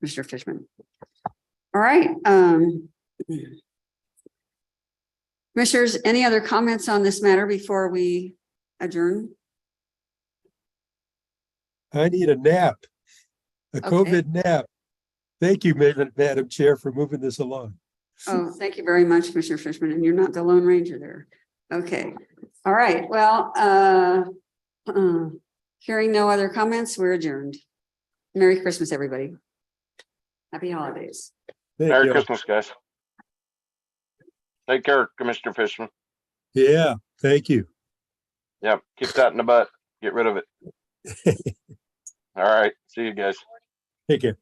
Mr. Fishman. All right. Commissioners, any other comments on this matter before we adjourn? I need a nap, a Okay. COVID nap. Thank you, Madam Chair, for moving this along. Oh, thank you very much, Commissioner Fishman. And you're not the Lone Ranger there. Okay. All right. Well, hearing no other comments, we're adjourned. Merry Christmas, everybody. Happy holidays. Thank you. Christmas, guys. Take care, Commissioner Fishman. Yeah, thank you. Yep, keep that in the butt. Get rid of it. All right, see you guys. Take care.